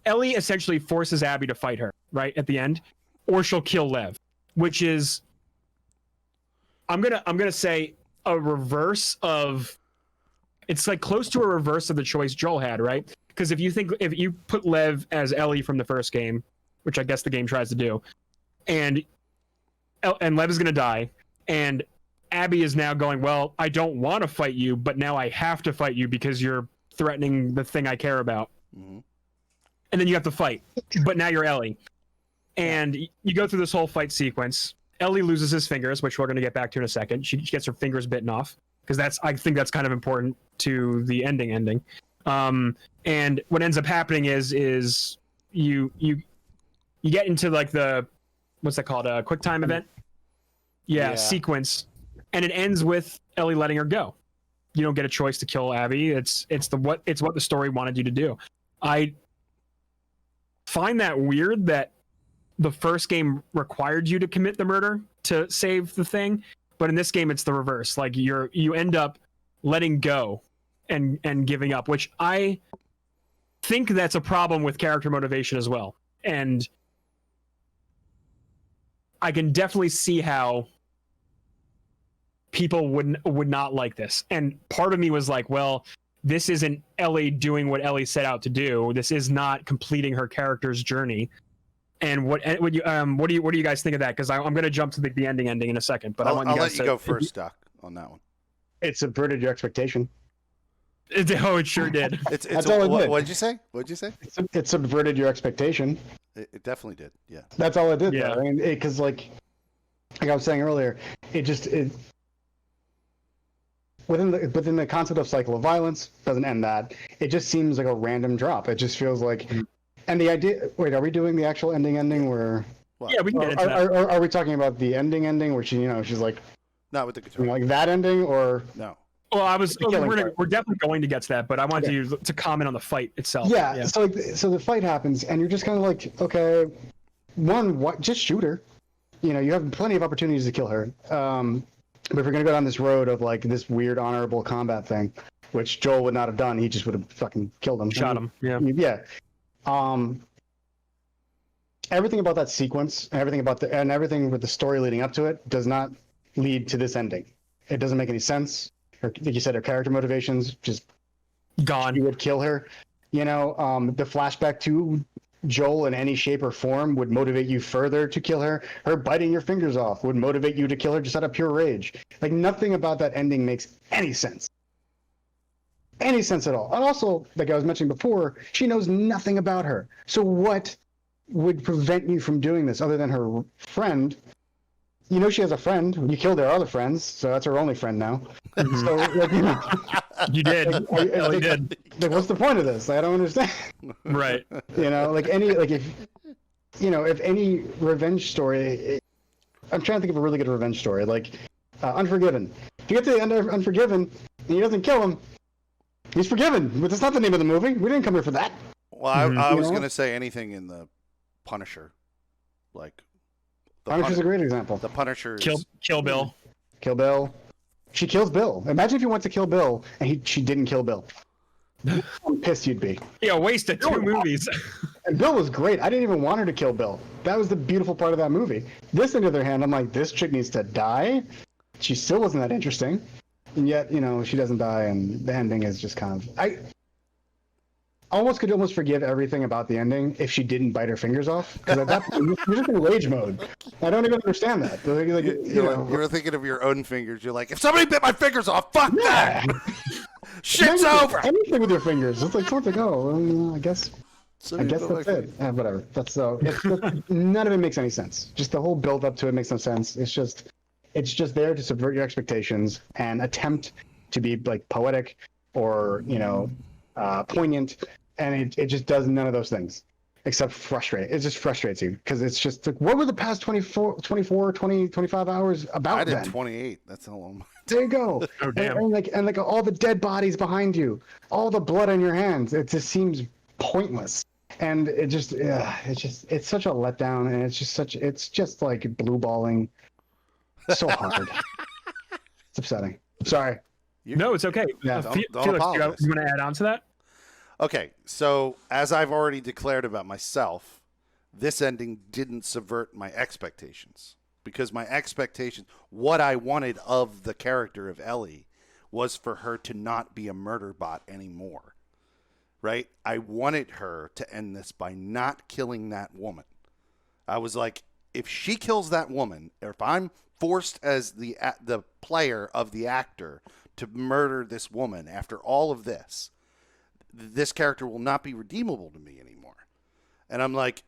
Ellie essentially forces Abby to fight her right at the end, or she'll kill Lev, which is. I'm gonna say a reverse of. It's like close to a reverse of the choice Joel had, right? Because if you put Lev as Ellie from the first game, which I guess the game tries to do, and Lev is gonna die, and Abby is now going, well, I don't want to fight you, but now I have to fight you because you're threatening the thing I care about. Mm-hmm. And then you have to fight, but now you're Ellie, and you go through this whole fight sequence. Ellie loses his fingers, which we're gonna get back to in a second. She gets her fingers bitten off because I think that's kind of important to the ending. And what ends up happening is you get into like the what's that called, a quick time event sequence, and it ends with Ellie letting her go. You don't get a choice to kill Abby. It's what the story wanted you to do. I find that weird that the first game required you to commit the murder to save the thing, but in this game it's the reverse. Like you end up letting go and giving up, which I think that's a problem with character motivation as well. And I can definitely see how people would not like this. And part of me was like, well, this isn't Ellie doing what Ellie set out to do. This is not completing her character's journey. And what do you guys think of that? Because I'm going to jump to the ending in a second, but I'll let you go first, Doc, on that one. It subverted your expectation. It sure did. That's all it did. What'd you say? It subverted your expectation. It definitely did. Yeah. That's all it did. Yeah. Though. I mean, because like I was saying earlier, it within the concept of cycle of violence doesn't end that. It just seems like a random drop. It just feels like, and the idea. Wait, are we doing the actual ending where? Yeah, we can get into that. Are we talking about the ending where she's like, not with the guitar, like that ending or no? Well, we're definitely going to get to that, but I wanted you to comment on the fight itself. Yeah. So the fight happens, and you're just kind of like, okay, just shoot her. You have plenty of opportunities to kill her. But if we're gonna go down this road of like this weird honorable combat thing, which Joel would not have done, he just would have fucking killed him. Shot him. Yeah. Yeah. Everything about that sequence, and everything with the story leading up to it, does not lead to this ending. It doesn't make any sense. Like you said, her character motivations just gone. You would kill her. The flashback to Joel in any shape or form would motivate you further to kill her. Her biting your fingers off would motivate you to kill her just out of pure rage. Like nothing about that ending makes any sense. Any sense at all. And also, like I was mentioning before, she knows nothing about her. So what would prevent you from doing this other than her friend? She has a friend. You killed her other friends, so that's her only friend now. Mm-hmm. So, you did. You did. Like, what's the point of this? I don't understand. Right. If any revenge story, I'm trying to think of a really good revenge story, like Unforgiven. If you get to the end of Unforgiven and he doesn't kill him, he's forgiven. But that's not the name of the movie. We didn't come here for that. Well, I was going to say anything in the Punisher, like. Punisher's a great example. The Punisher. Kill Bill. Kill Bill. She kills Bill. Imagine if you went to kill Bill and she didn't kill Bill. How pissed you'd be. Yeah, wasted 2 movies. And Bill was great. I didn't even want her to kill Bill. That was the beautiful part of that movie. This, on the other hand, I'm like, this chick needs to die. She still wasn't that interesting. And yet, she doesn't die, and the ending is just kind of... I could almost forgive everything about the ending if she didn't bite her fingers off. Because at that point, you're just in rage mode. I don't even understand that. You were thinking of your own fingers. You're like, if somebody bit my fingers off, fuck that! Shit's over! Anything with your fingers. It's like, I guess... I guess that's it. Whatever. That's so. None of it makes any sense. Just the whole build up to it makes no sense. It's just there to subvert your expectations and attempt to be like poetic or poignant, and it just does none of those things except frustrate. It just frustrates you because it's just like, what were the past 24, 20, 25 hours about? I did then? 28. That's how long. There you go. Oh, damn. And like all the dead bodies behind you, all the blood on your hands. It just seems pointless. And it's such a letdown, and it's just like blue balling so hard. It's upsetting. Sorry. No, it's okay. Yeah, Felix, don't you apologize. want to add on to that? Okay, so as I've already declared about myself, this ending didn't subvert my expectations, because my expectations, what I wanted of the character of Ellie, was for her to not be a murder bot anymore. Right? I wanted her to end this by not killing that woman. I was like, if she kills that woman, or if I'm forced as the player of the actor to murder this woman after all of this, this character will not be redeemable to me anymore. And I'm like,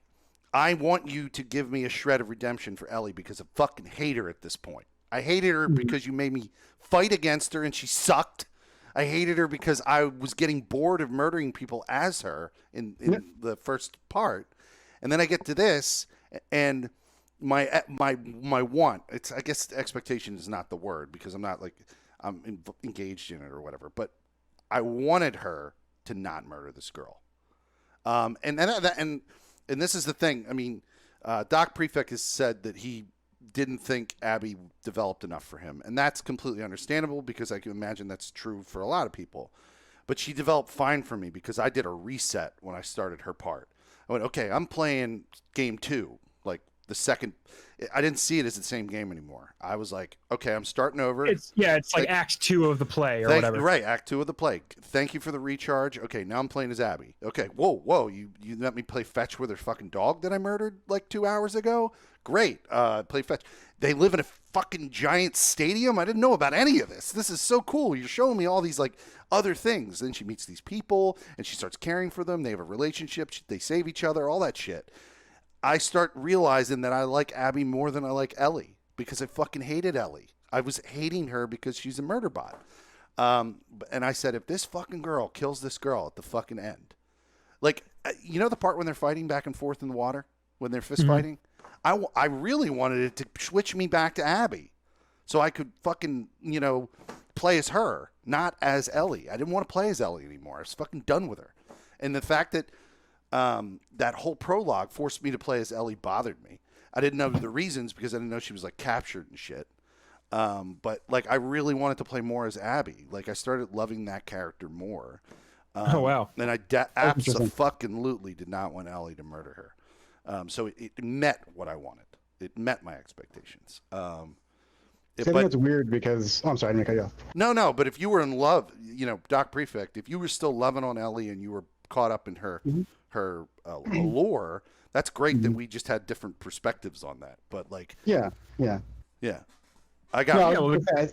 I want you to give me a shred of redemption for Ellie, because I fucking hate her at this point. I hated her because you made me fight against her and she sucked. I hated her because I was getting bored of murdering people as her in the first part. And then I get to this, and my want, I guess expectation is not the word, because I'm not like, I'm engaged in it or whatever, but I wanted her to not murder this girl. And this is the thing. I mean, Doc Prefect has said that he didn't think Abby developed enough for him. And that's completely understandable, because I can imagine that's true for a lot of people. But she developed fine for me, because I did a reset when I started her part. I went, okay, I'm playing game 2. Like the second, I didn't see it as the same game anymore. I was like, okay, I'm starting over. It's like Act 2 of the play or whatever. Right, Act 2 of the play. Thank you for the recharge. Okay, now I'm playing as Abby. Okay, whoa, you let me play fetch with her fucking dog that I murdered like 2 hours ago? Great, play fetch. They live in a fucking giant stadium? I didn't know about any of this. This is so cool. You're showing me all these like other things. Then she meets these people, and she starts caring for them. They have a relationship. They save each other, all that shit. I start realizing that I like Abby more than I like Ellie, because I fucking hated Ellie. I was hating her because she's a murder bot. And I said, if this fucking girl kills this girl at the fucking end, like, you know the part when they're fighting back and forth in the water, when they're fist fighting? I really wanted it to switch me back to Abby, so I could fucking, play as her, not as Ellie. I didn't want to play as Ellie anymore. I was fucking done with her. And the fact that that whole prologue forced me to play as Ellie bothered me. I didn't know the reasons, because I didn't know she was like captured and shit. But like, I really wanted to play more as Abby. Like, I started loving that character more. Oh wow! And I absolutely did not want Ellie to murder her. So it met what I wanted. It met my expectations. I think it's weird because I'm sorry, I didn't cut you off. No. But if you were in love, Doc Prefect, if you were still loving on Ellie and you were caught up in her her allure, that's great that we just had different perspectives on that. But like, yeah. I got.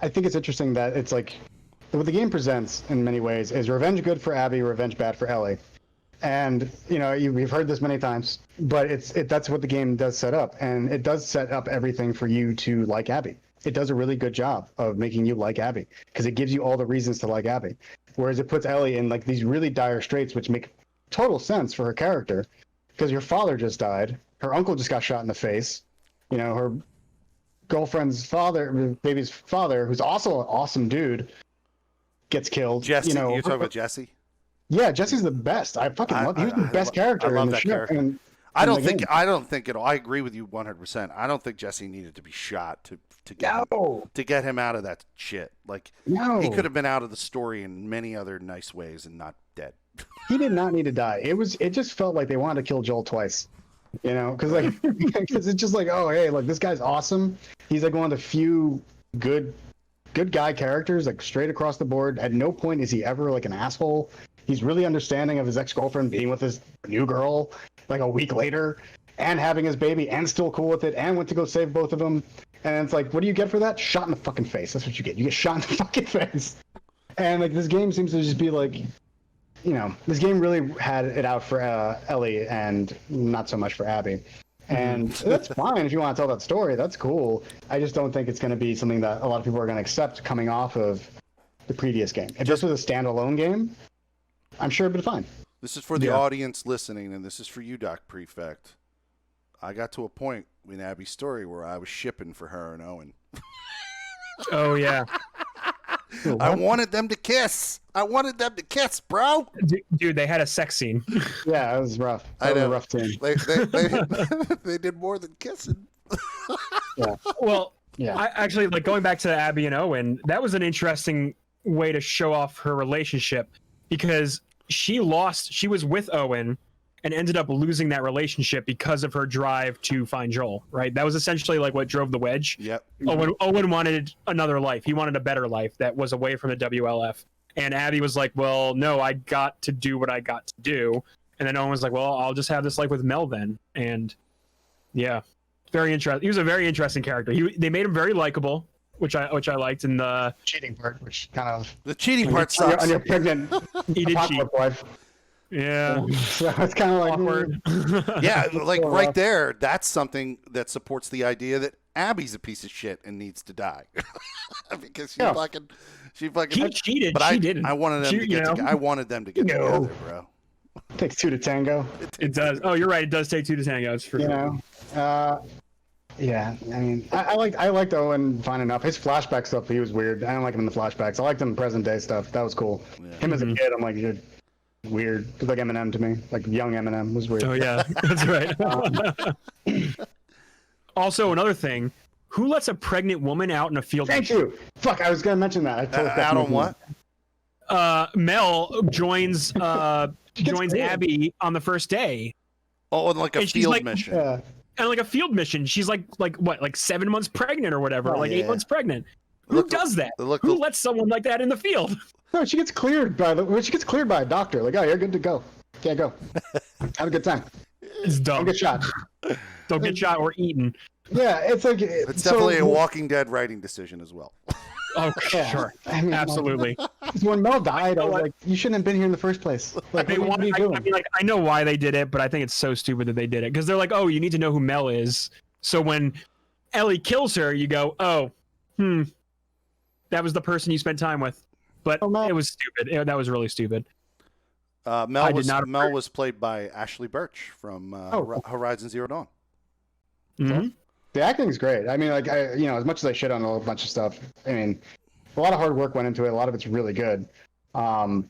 I think it's interesting that it's like what the game presents in many ways is revenge good for Abby, revenge bad for Ellie. And we've heard this many times, but that's what the game does set up, and it does set up everything for you to like Abby. It does a really good job of making you like Abby, because it gives you all the reasons to like Abby. Whereas it puts Ellie in like these really dire straits, which make total sense for her character, because your father just died, her uncle just got shot in the face, her girlfriend's father, baby's father, who's also an awesome dude, gets killed. Jesse, you're talking about Jesse? Yeah, Jesse's the best. I fucking love. He was the best character in the show. I don't think it'll. I agree with you 100%. I don't think Jesse needed to be shot to get him out of that shit. Like, he could have been out of the story in many other nice ways and not dead. He did not need to die. It just felt like they wanted to kill Joel twice. Because it's just like, oh hey, like this guy's awesome. He's like one of the few good guy characters, like straight across the board. At no point is he ever like an asshole. He's really understanding of his ex-girlfriend being with his new girl like a week later and having his baby and still cool with it and went to go save both of them. And it's like, what do you get for that? Shot in the fucking face. That's what you get. You get shot in the fucking face. And like this game seems to just be like, this game really had it out for Ellie and not so much for Abby. And that's fine if you want to tell that story. That's cool. I just don't think it's going to be something that a lot of people are going to accept coming off of the previous game. If this was a standalone game, I'm sure it'd be fine. This is for the audience listening, and this is for you, Doc Prefect. I got to a point in Abby's story where I was shipping for her and Owen. Oh, yeah. I wanted them to kiss. Bro. Dude, they had a sex scene. Yeah, it was rough. That was a rough scene. They did more than kissing. Yeah. Well, I actually, like, going back to Abby and Owen, that was an interesting way to show off her relationship, because she was with Owen and ended up losing that relationship because of her drive to find Joel, right? That was essentially like what drove the wedge. Yep. Owen wanted another life. He wanted a better life that was away from the WLF. And Abby was like, well, no, I got to do what I got to do. And then Owen was like, well, I'll just have this life with Mel then. And yeah, very interesting. He was a very interesting character. They made him very likable, which I liked. And the cheating part, which kind of the cheating part sucks. On your pregnant he did cheat. Wife. Yeah. So it's kind of like awkward. Yeah, like right there, that's something that supports the idea that Abby's a piece of shit and needs to die. Because she fucking he cheated, but she didn't. I wanted them to get I wanted them to get together, bro. It takes two to tango. It does. Oh, you're right. It does take two to tango. It's for sure. Yeah, I mean, I liked Owen fine enough. His flashback stuff, he was weird. I don't like him in the flashbacks. I liked him in present day stuff. That was cool. Yeah. Him as a kid, I'm like, you're weird. It's like Eminem to me. Like young Eminem was weird. Oh yeah, that's right. Also, another thing, who lets a pregnant woman out in a field? Thank you. Fuck, I was gonna mention that. I totally out on what? Mel joins Abby on the first day. Oh, on like a field mission. Yeah. And like a field mission. She's like what, like 7 months pregnant or whatever, 8 months pregnent. Who does that? Who lets someone like that in the field? No, she gets cleared by a doctor. Like, oh, you're good to go. Can't go. Have a good time. It's dumb. Don't get shot. Don't get shot or eaten. Yeah, it's like it's definitely a Walking Dead writing decision as well. Oh, yeah, sure. I mean, absolutely. When Mel died, I was like, you shouldn't have been here in the first place. Like, what are you doing? I mean, like, I know why they did it, but I think it's so stupid that they did it, because they're like, oh, you need to know who Mel is. So when Ellie kills her, you go, oh, that was the person you spent time with. But it was stupid. That was really stupid. Mel was played by Ashley Birch from Horizon Zero Dawn. Mm-hmm. The acting is great. I mean, like, as much as I shit on a bunch of stuff, I mean, a lot of hard work went into it. A lot of it's really good. Like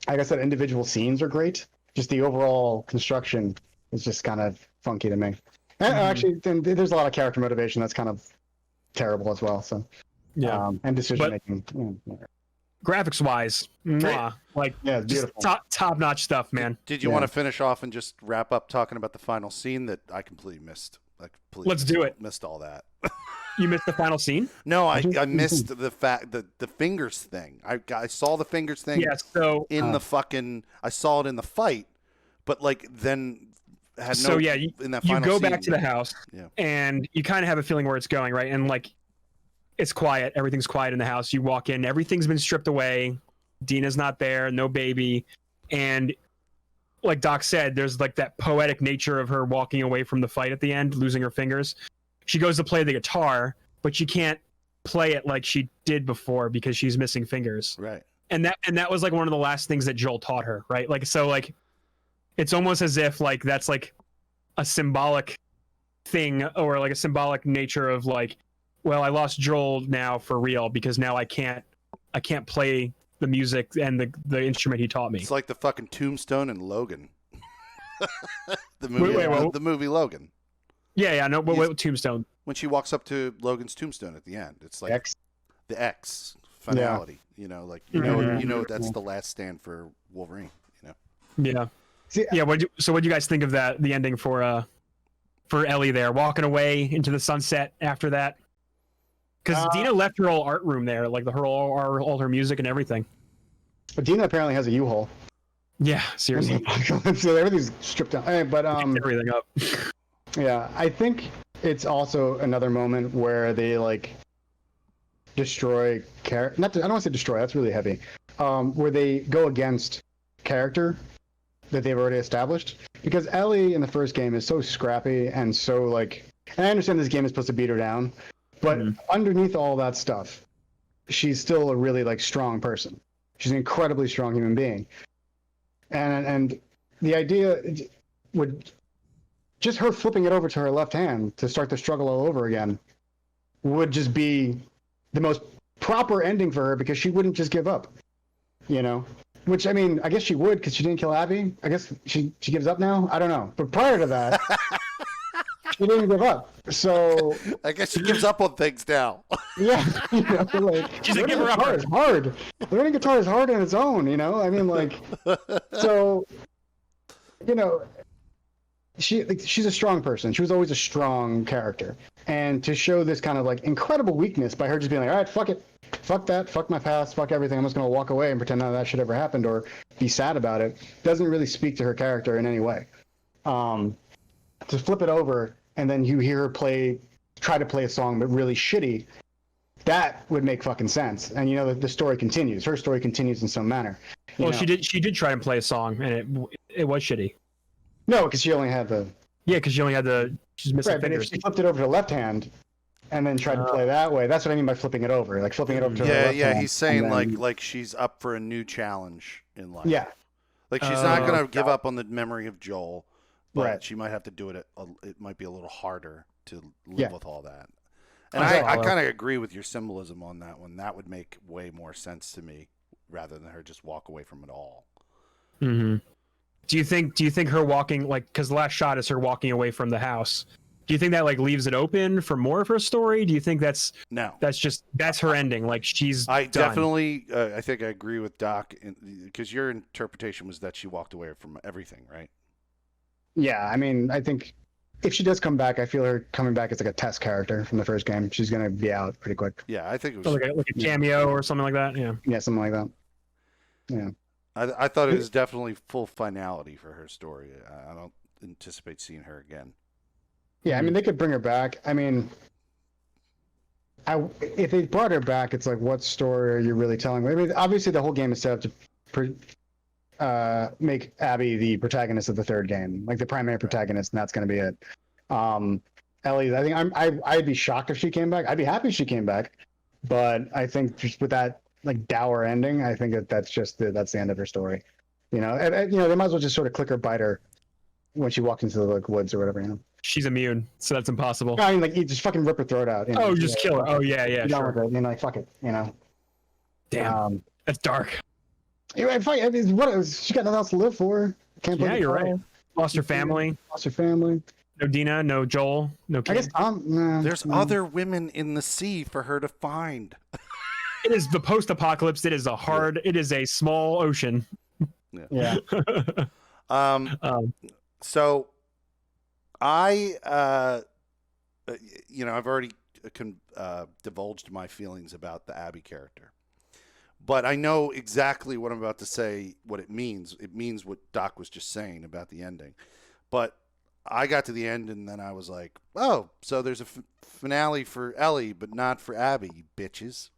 I said, individual scenes are great. Just the overall construction is just kind of funky to me. And actually, there's a lot of character motivation that's kind of terrible as well. So and decision making. Graphics wise, it's beautiful. Top notch stuff, man. Did you want to finish off and just wrap up talking about the final scene that I completely missed? Let's do it. Missed all that. You missed the final scene? No, I missed the fact that the fingers thing. I saw the fingers thing. Yeah, so in the fucking, I saw it in the fight, but like then had no. So in that final you go scene, back to the house, and you kind of have a feeling where it's going, right? And like, it's quiet. Everything's quiet in the house. You walk in, everything's been stripped away. Dina's not there, no baby, and like Doc said, there's like that poetic nature of her walking away from the fight at the end, losing her fingers. She goes to play the guitar, but she can't play it like she did before because she's missing fingers. Right. And that was like one of the last things that Joel taught her, right? Like, so like, it's almost as if like that's like a symbolic thing, or like a symbolic nature of like, well, I lost Joel now for real because now I can't play the music and the instrument he taught me. It's like the fucking tombstone in Logan. The movie, the movie Logan. Yeah, no, but tombstone. When she walks up to Logan's tombstone at the end, it's like the X finality. You know, like you know that's the last stand for Wolverine. You know. Yeah. What'd you guys think of that? The ending for Ellie there, walking away into the sunset after that. Because Dina left her whole art room there, like all her music and everything. But Dina apparently has a U-Haul. Yeah, seriously. So everything's stripped down. Hey, but everything up. Yeah, I think it's also another moment where they like destroy I don't want to say destroy. That's really heavy. Where they go against character that they've already established. Because Ellie in the first game is so scrappy and so like, and I understand this game is supposed to beat her down, but underneath all that stuff, she's still a really like strong person. She's an incredibly strong human being. And the idea would just her flipping it over to her left hand to start the struggle all over again would just be the most proper ending for her, because she wouldn't just give up, you know? Which, I mean, I guess she would, because she didn't kill Abby. I guess she gives up now? I don't know. But prior to that, she didn't give up. So I guess she gives up on things now. Yeah. You know, like, she's a giver up. It's hard. Learning guitar is hard on its own, you know? I mean, like, so, you know, she's a strong person. She was always a strong character. And to show this kind of like incredible weakness by her just being like, all right, fuck it. Fuck that, fuck my past, fuck everything. I'm just going to walk away and pretend none of that shit ever happened or be sad about it, doesn't really speak to her character in any way. To flip it over and then you hear her try to play a song but really shitty, that would make fucking sense. And you know, the story continues. Her story continues in some manner. Well, she did try and play a song, and it was shitty. No, because she only had the... Yeah, because she only had she's missing right, fingers. But if she flipped it over to the left hand and then tried to play that way, that's what I mean by flipping it over. Like flipping it over to her left hand. Yeah, he's saying like she's up for a new challenge in life. Yeah. Like she's not going to give up on the memory of Joel, but right. She might have to do it. It might be a little harder to live with all that. And I kind of agree with your symbolism on that one. That would make way more sense to me rather than her just walk away from it all. Mm-hmm. Do you think her walking, like, because the last shot is her walking away from the house? Do you think that like leaves it open for more of her story? Do you think that's her ending? Like she's done? Definitely. I think I agree with Doc because your interpretation was that she walked away from everything, right? Yeah, I mean, I think if she does come back, I feel her coming back as like a test character from the first game. She's gonna be out pretty quick. Yeah, I think it was like a cameo or something like that. Yeah, something like that. Yeah. I thought it was definitely full finality for her story. I don't anticipate seeing her again. Yeah, I mean, they could bring her back. I mean, if they brought her back, it's like, what story are you really telling? I mean, obviously, the whole game is set up to make Abby the protagonist of the third game, like the primary protagonist, and that's going to be it. Ellie, I think I'd be shocked if she came back. I'd be happy if she came back, but I think just with that like dour ending, I think that's the end of her story. You know, and you know, they might as well just sort of click her, bite her when she walks into the like woods or whatever. You know, she's immune, so that's impossible. I mean, like you just fucking rip her throat out. You know? Oh, just kill her. Oh yeah, sure. With it, you know, like fuck it. You know, damn, that's dark. Anyway, I mean, she got nothing else to live for. Can't yeah, you're right. Lost her family. No Dina, no Joel, no Kate. I guess Tom. There's other women in the sea for her to find. It is the post-apocalypse. It is it is a small ocean. Yeah. So I, you know, I've already divulged my feelings about the Abby character, but I know exactly what I'm about to say, what it means. It means what Doc was just saying about the ending. But I got to the end and then I was like, oh, so there's a finale for Ellie, but not for Abby, you bitches.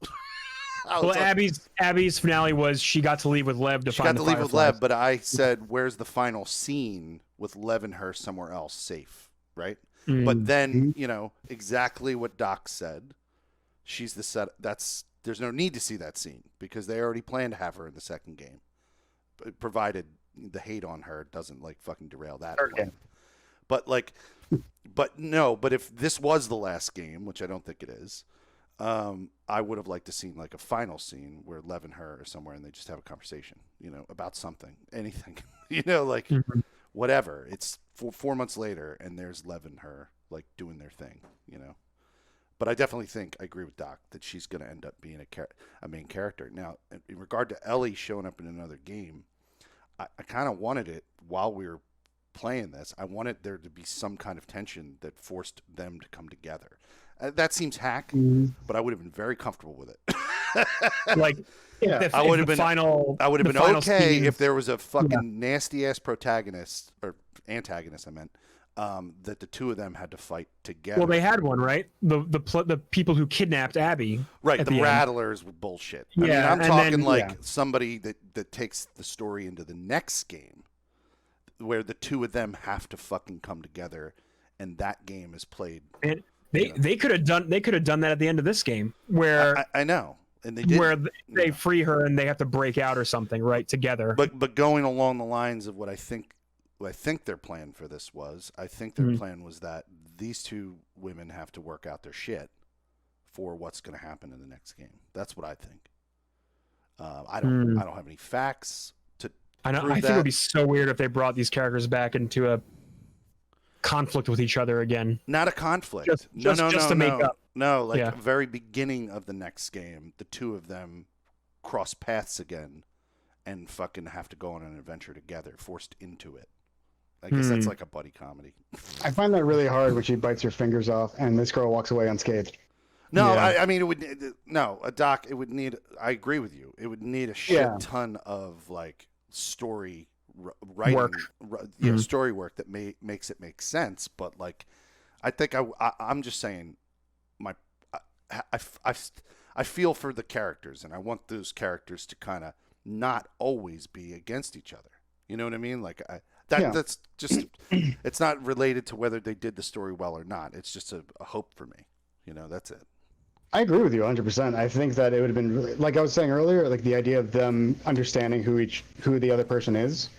Well, Abby's finale was she got to leave with Lev to find the Fireflies. She got to leave with Lev, but I said, where's the final scene with Lev and her somewhere else safe, right? Mm-hmm. But then, you know, exactly what Doc said. She's the set. There's no need to see that scene because they already planned to have her in the second game, provided the hate on her doesn't like fucking derail that. Okay. But if this was the last game, which I don't think it is, I would have liked to seen like a final scene where Lev and her are somewhere and they just have a conversation, you know, about something, anything, you know, like whatever. It's 4 months later and there's Lev and her like doing their thing, you know. But I definitely think I agree with Doc that she's going to end up being a main character. Now, in regard to Ellie showing up in another game, I kind of wanted it while we were playing this. I wanted there to be some kind of tension that forced them to come together. That seems hack, but I would have been very comfortable with it. Like, I would have been okay scene. if there was a fucking nasty ass protagonist or antagonist. I meant that the two of them had to fight together. Well, they had one, right? The people who kidnapped Abby. Right, the Rattlers were bullshit. I mean, I'm talking somebody that takes the story into the next game, where the two of them have to fucking come together, and that game is played. And they could have done that at the end of this game, where I know, and they did, where they free her and they have to break out or something, right, together. But going along the lines of what I think their plan for this was, I think their plan was that these two women have to work out their shit for what's going to happen in the next game. That's what I think. I don't have any facts to. I think it would be so weird if they brought these characters back into a conflict with each other again. Not a conflict. Just to make up. No, like the very beginning of the next game, the two of them cross paths again and fucking have to go on an adventure together, forced into it. I guess that's like a buddy comedy. I find that really hard when she bites her fingers off and this girl walks away unscathed. No, I mean, it would Doc. It would need. I agree with you. It would need a shit ton of like story writing, work. Story work that makes it make sense. But like, I think I'm just saying, I feel for the characters, and I want those characters to kind of not always be against each other. You know what I mean? Like that's just it's not related to whether they did the story well or not. It's just a hope for me. You know, that's it. I agree with you 100%. I think that it would have been really, like I was saying earlier, like the idea of them understanding who the other person is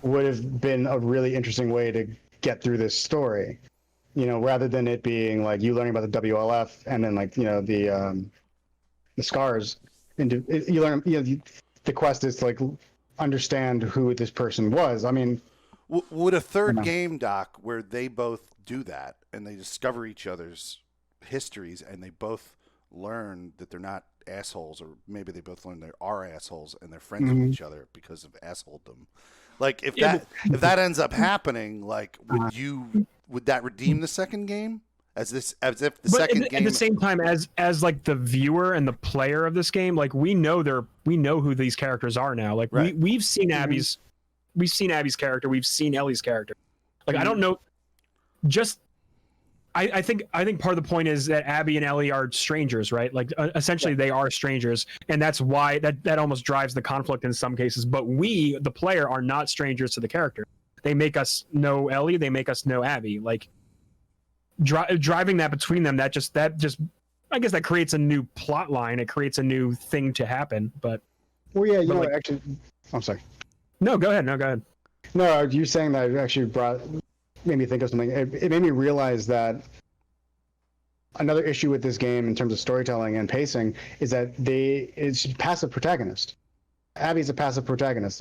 would have been a really interesting way to get through this story. You know, rather than it being like you learning about the WLF and then like, you know, the scars, and you learn, you know, the quest is to like understand who this person was. I mean, would a third game, Doc, where they both do that and they discover each other's histories and they both learn that they're not assholes, or maybe they both learn they are assholes and they're friends with each other because of assholedom. Like if that ends up happening, like would that redeem the second game? As if the second game. At the same time, as like the viewer and the player of this game, like we know who these characters are now. Like we've seen Abby's character, we've seen Ellie's character. Like I don't know, just I think part of the point is that Abby and Ellie are strangers, right? Like essentially they are strangers, and that's why that almost drives the conflict in some cases. But we, the player, are not strangers to the character. They make us know Ellie, they make us know Abby. Like driving that between them, that just I guess that creates a new plot line. It creates a new thing to happen. But actually, I'm sorry. No, go ahead. No, you saying that actually made me think of something. It made me realize that another issue with this game in terms of storytelling and pacing is that it's passive protagonist. Abby's a passive protagonist.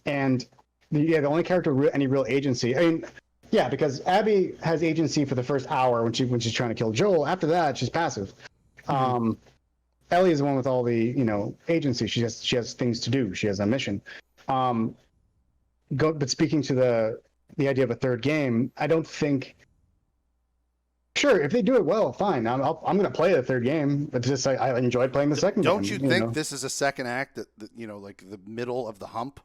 And the only character with any real agency. I mean, yeah, because Abby has agency for the first hour when she's trying to kill Joel. After that, she's passive. Ellie is the one with all the agency. She has things to do. She has a mission. But speaking to the idea of a third game, I don't think. Sure, if they do it well, fine. I'm going to play the third game, but just I enjoyed playing the second game. Don't you think this is a second act that like the middle of the hump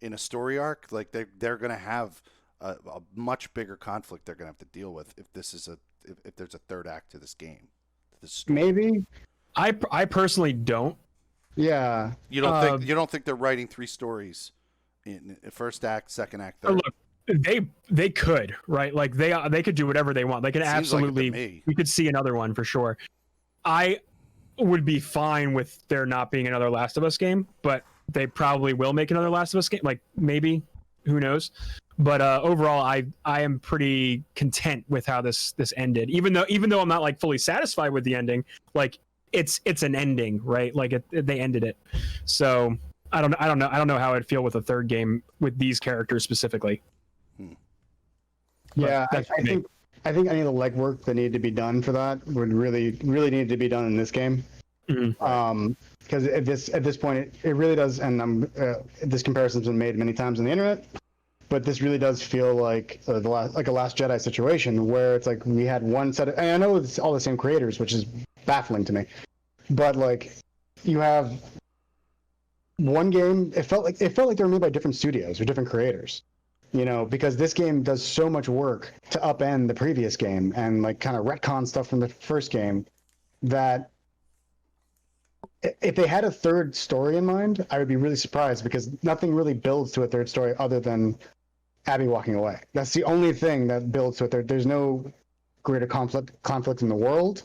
in a story arc? Like they're going to have a much bigger conflict they're going to have to deal with if there's a third act to this game. Maybe. I personally don't. Yeah. You don't think they're writing three stories in first act, second act, third? Look, they could, right? Like they could do whatever they want. They could absolutely. We could see another one for sure. I would be fine with there not being another Last of Us game, but they probably will make another Last of Us game. Like maybe, who knows? But overall, I am pretty content with how this ended. Even though I'm not like fully satisfied with the ending, like it's an ending, right? Like they ended it. So I don't know how I'd feel with a third game with these characters specifically. Yeah, I think any of the legwork that needed to be done for that would really need to be done in this game. Because at this point, it really does, and this comparison's been made many times on the internet. But this really does feel like a Last Jedi situation where it's like we had one set of, and I know it's all the same creators, which is baffling to me. But like you have one game, it felt like they were made by different studios or different creators. because this game does so much work to upend the previous game and like kind of retcon stuff from the first game that if they had a third story in mind, I would be really surprised because nothing really builds to a third story other than Abby walking away. That's the only thing that builds to a third. There's no greater conflict in the world.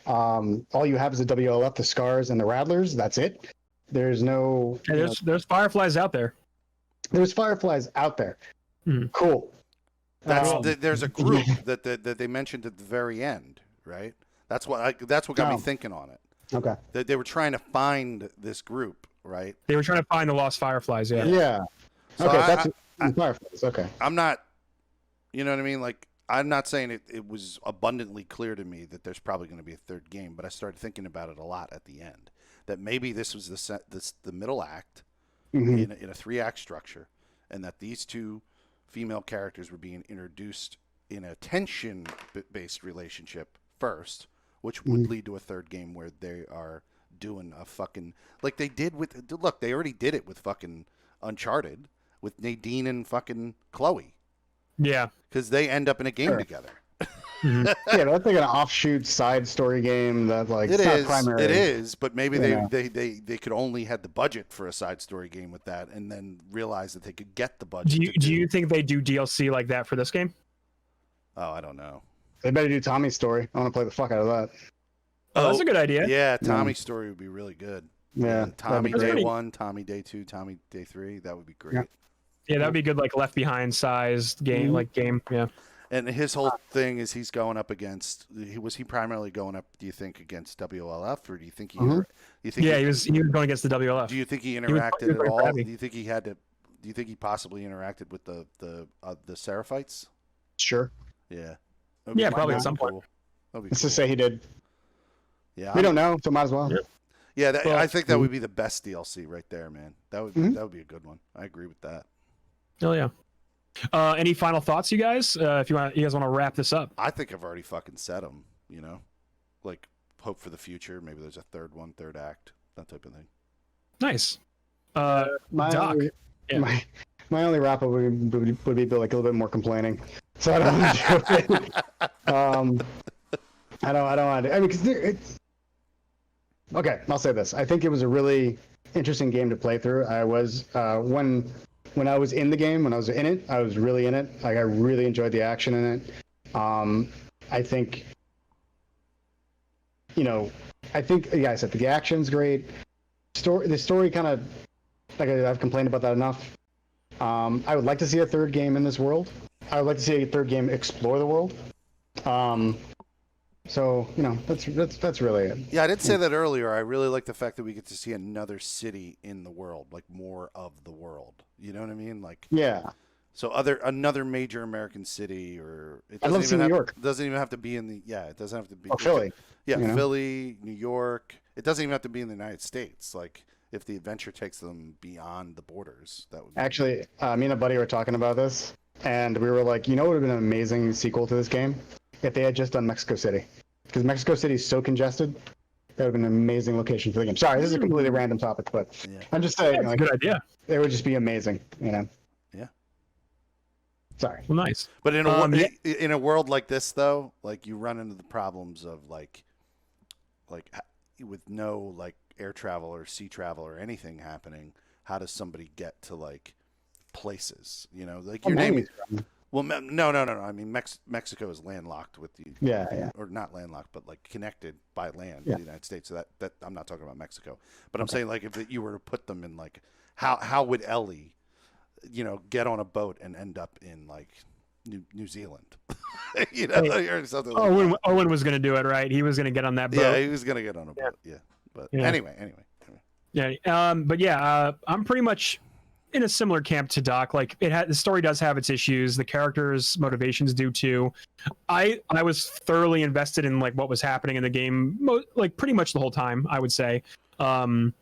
All you have is the WLF, the Scars, and the Rattlers. That's it. There's no. Hey, there's Fireflies out there. There's Fireflies out there. Mm-hmm. Cool. There's a group that they mentioned at the very end, right? That's what got me thinking on it. Okay. That they were trying to find this group, right? They were trying to find the lost Fireflies. Yeah. Yeah. So okay, that's Fireflies. Okay. I'm not. You know what I mean? Like, I'm not saying it was abundantly clear to me that there's probably going to be a third game, but I started thinking about it a lot at the end. That maybe this was the middle act in a 3-act structure, and that these two female characters were being introduced in a tension-based relationship first, which would lead to a third game where they are doing a fucking like they did with they already did it with fucking Uncharted with Nadine and fucking Chloe. Yeah, because they end up in a game together. Yeah, that's like an offshoot side story game that like it's not primary. It is, but maybe they could only had the budget for a side story game with that, and then realize that they could get the budget. Do you think they do DLC like that for this game? Oh, I don't know. They better do Tommy's story. I want to play the fuck out of that. Oh, that's a good idea. Yeah, Tommy's story would be really good. Yeah, Tommy day 1, Tommy day 2, Tommy day 3. That would be great. Yeah, that would be good, like Left Behind sized game, Yeah. And his whole thing is he's going up against. Was he primarily going up? Do you think against WLF, or do you think he? He was going against the WLF. Do you think he interacted at all? Do you think he had to? Do you think he possibly interacted with the Seraphites? Sure. Yeah. Yeah, probably at some point. Let's just say he did. Yeah, we don't know, so might as well. Yeah, I think that would be the best DLC right there, man. That would be a good one. I agree with that. Oh yeah. Any final thoughts, you guys? If you guys want to wrap this up. I think I've already fucking said them. Like hope for the future. Maybe there's a third act, that type of thing. Nice. Doc. My only wrap up would be like a little bit more complaining. So I don't want to do it. I don't want to. I mean, because it's okay. I'll say this. I think it was a really interesting game to play through. I was when I was in the game, when I was in it, I was really in it. Like I really enjoyed the action in it. I think, I said the action's great. The story kind of, like I've complained about that enough. I would like to see a third game in this world. I would like to see a third game explore the world. So that's really it. Yeah, I did say that earlier. I really like the fact that we get to see another city in the world, like more of the world. You know what I mean? Like So another major American city, or it doesn't even New York. Doesn't even have to be in the it doesn't have to be Philly. Philly, New York. It doesn't even have to be in the United States. Like if the adventure takes them beyond the borders, that would be actually. Me and a buddy were talking about this, and we were like, what would have been an amazing sequel to this game if they had just done Mexico City, because Mexico City is so congested. That would have been an amazing location for the game. Sorry, this is a completely random topic, but I'm just saying, it's a good idea. It would just be amazing, Yeah. Sorry. Well, nice. But in a world like this, though, like you run into the problems of like with no like air travel or sea travel or anything happening. How does somebody get to like places? Like your name. Well, no. I mean, Mexico is landlocked with the or not landlocked, but like connected by land to the United States. So that I'm not talking about Mexico, but I'm saying like if you were to put them in like how would Ellie, get on a boat and end up in like New Zealand, or something. Owen was going to do it, right? He was going to get on that boat. Yeah, he was going to get on a boat. Yeah, but anyway. Yeah. But I'm pretty much in a similar camp to Doc. Like the story does have its issues. The characters' motivations do too. I was thoroughly invested in like what was happening in the game, like pretty much the whole time, I would say. And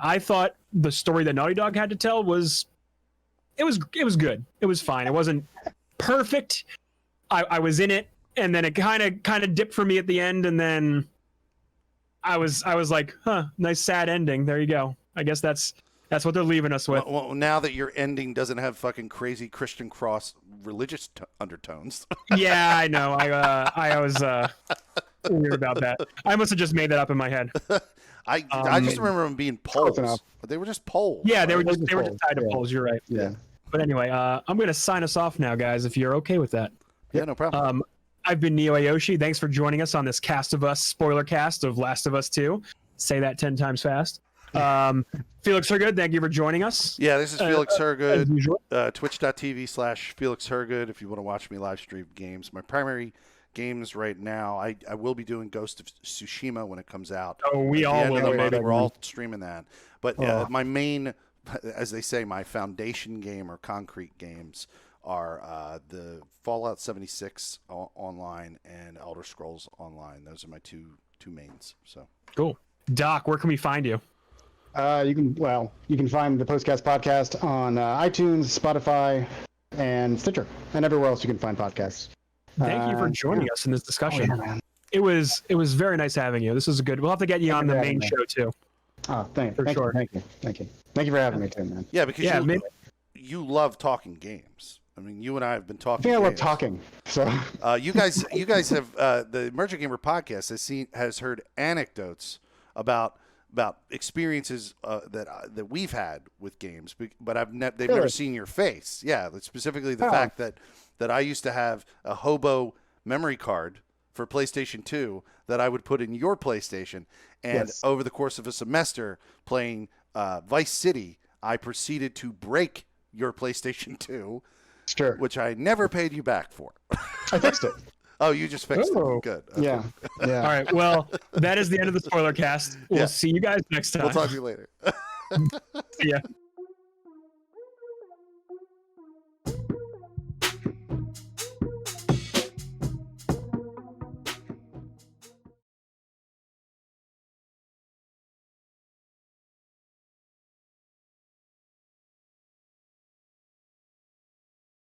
I thought the story that Naughty Dog had to tell was good. It was fine. It wasn't perfect. I was in it, and then it kind of dipped for me at the end, and then I was like, nice sad ending. There you go. I guess that's That's what they're leaving us with. Well, now that your ending doesn't have fucking crazy Christian Cross religious undertones. Yeah, I know. I was weird about that. I must have just made that up in my head. I just remember them being poles. But they were just poles. Yeah, they right? were just tied to poles. You're right. Yeah. But anyway, I'm going to sign us off now, guys, if you're okay with that. Yeah, no problem. I've been Neo Ayoshi. Thanks for joining us on this Cast of Us spoiler cast of Last of Us 2. Say that 10 times fast. Felix Hergood, thank you for joining us. Yeah, this is Felix Hergood. Twitch.tv/Felix Hergood if you want to watch me live stream games. My primary games right now, I will be doing Ghost of Tsushima when it comes out. Oh, we all will. We're all streaming that. But my main, as they say, my foundation game or concrete games are the Fallout 76 online and Elder Scrolls Online. Those are my two mains. So cool. Doc, where can we find you? You can find the Postcast podcast on iTunes, Spotify, and Stitcher, and everywhere else you can find podcasts. Thank you for joining us in this discussion. Oh, yeah, man. It was very nice having you. This was good. We'll have to get you on the main show too. Oh, thank you for having me too, man. Yeah, because you love talking games. I mean, you and I have been talking. I love talking. So you guys have the Emerging Gamer podcast has heard anecdotes about experiences that we've had with games, but they've never seen your face. Yeah, specifically the fact that I used to have a hobo memory card for PlayStation 2 that I would put in your PlayStation, and over the course of a semester playing Vice City, I proceeded to break your PlayStation 2, which I never paid you back for. I fixed it. Oh, you just fixed it. Good. Okay. Yeah. All right. Well, that is the end of the spoiler cast. We'll see you guys next time. We'll talk to you later. See ya.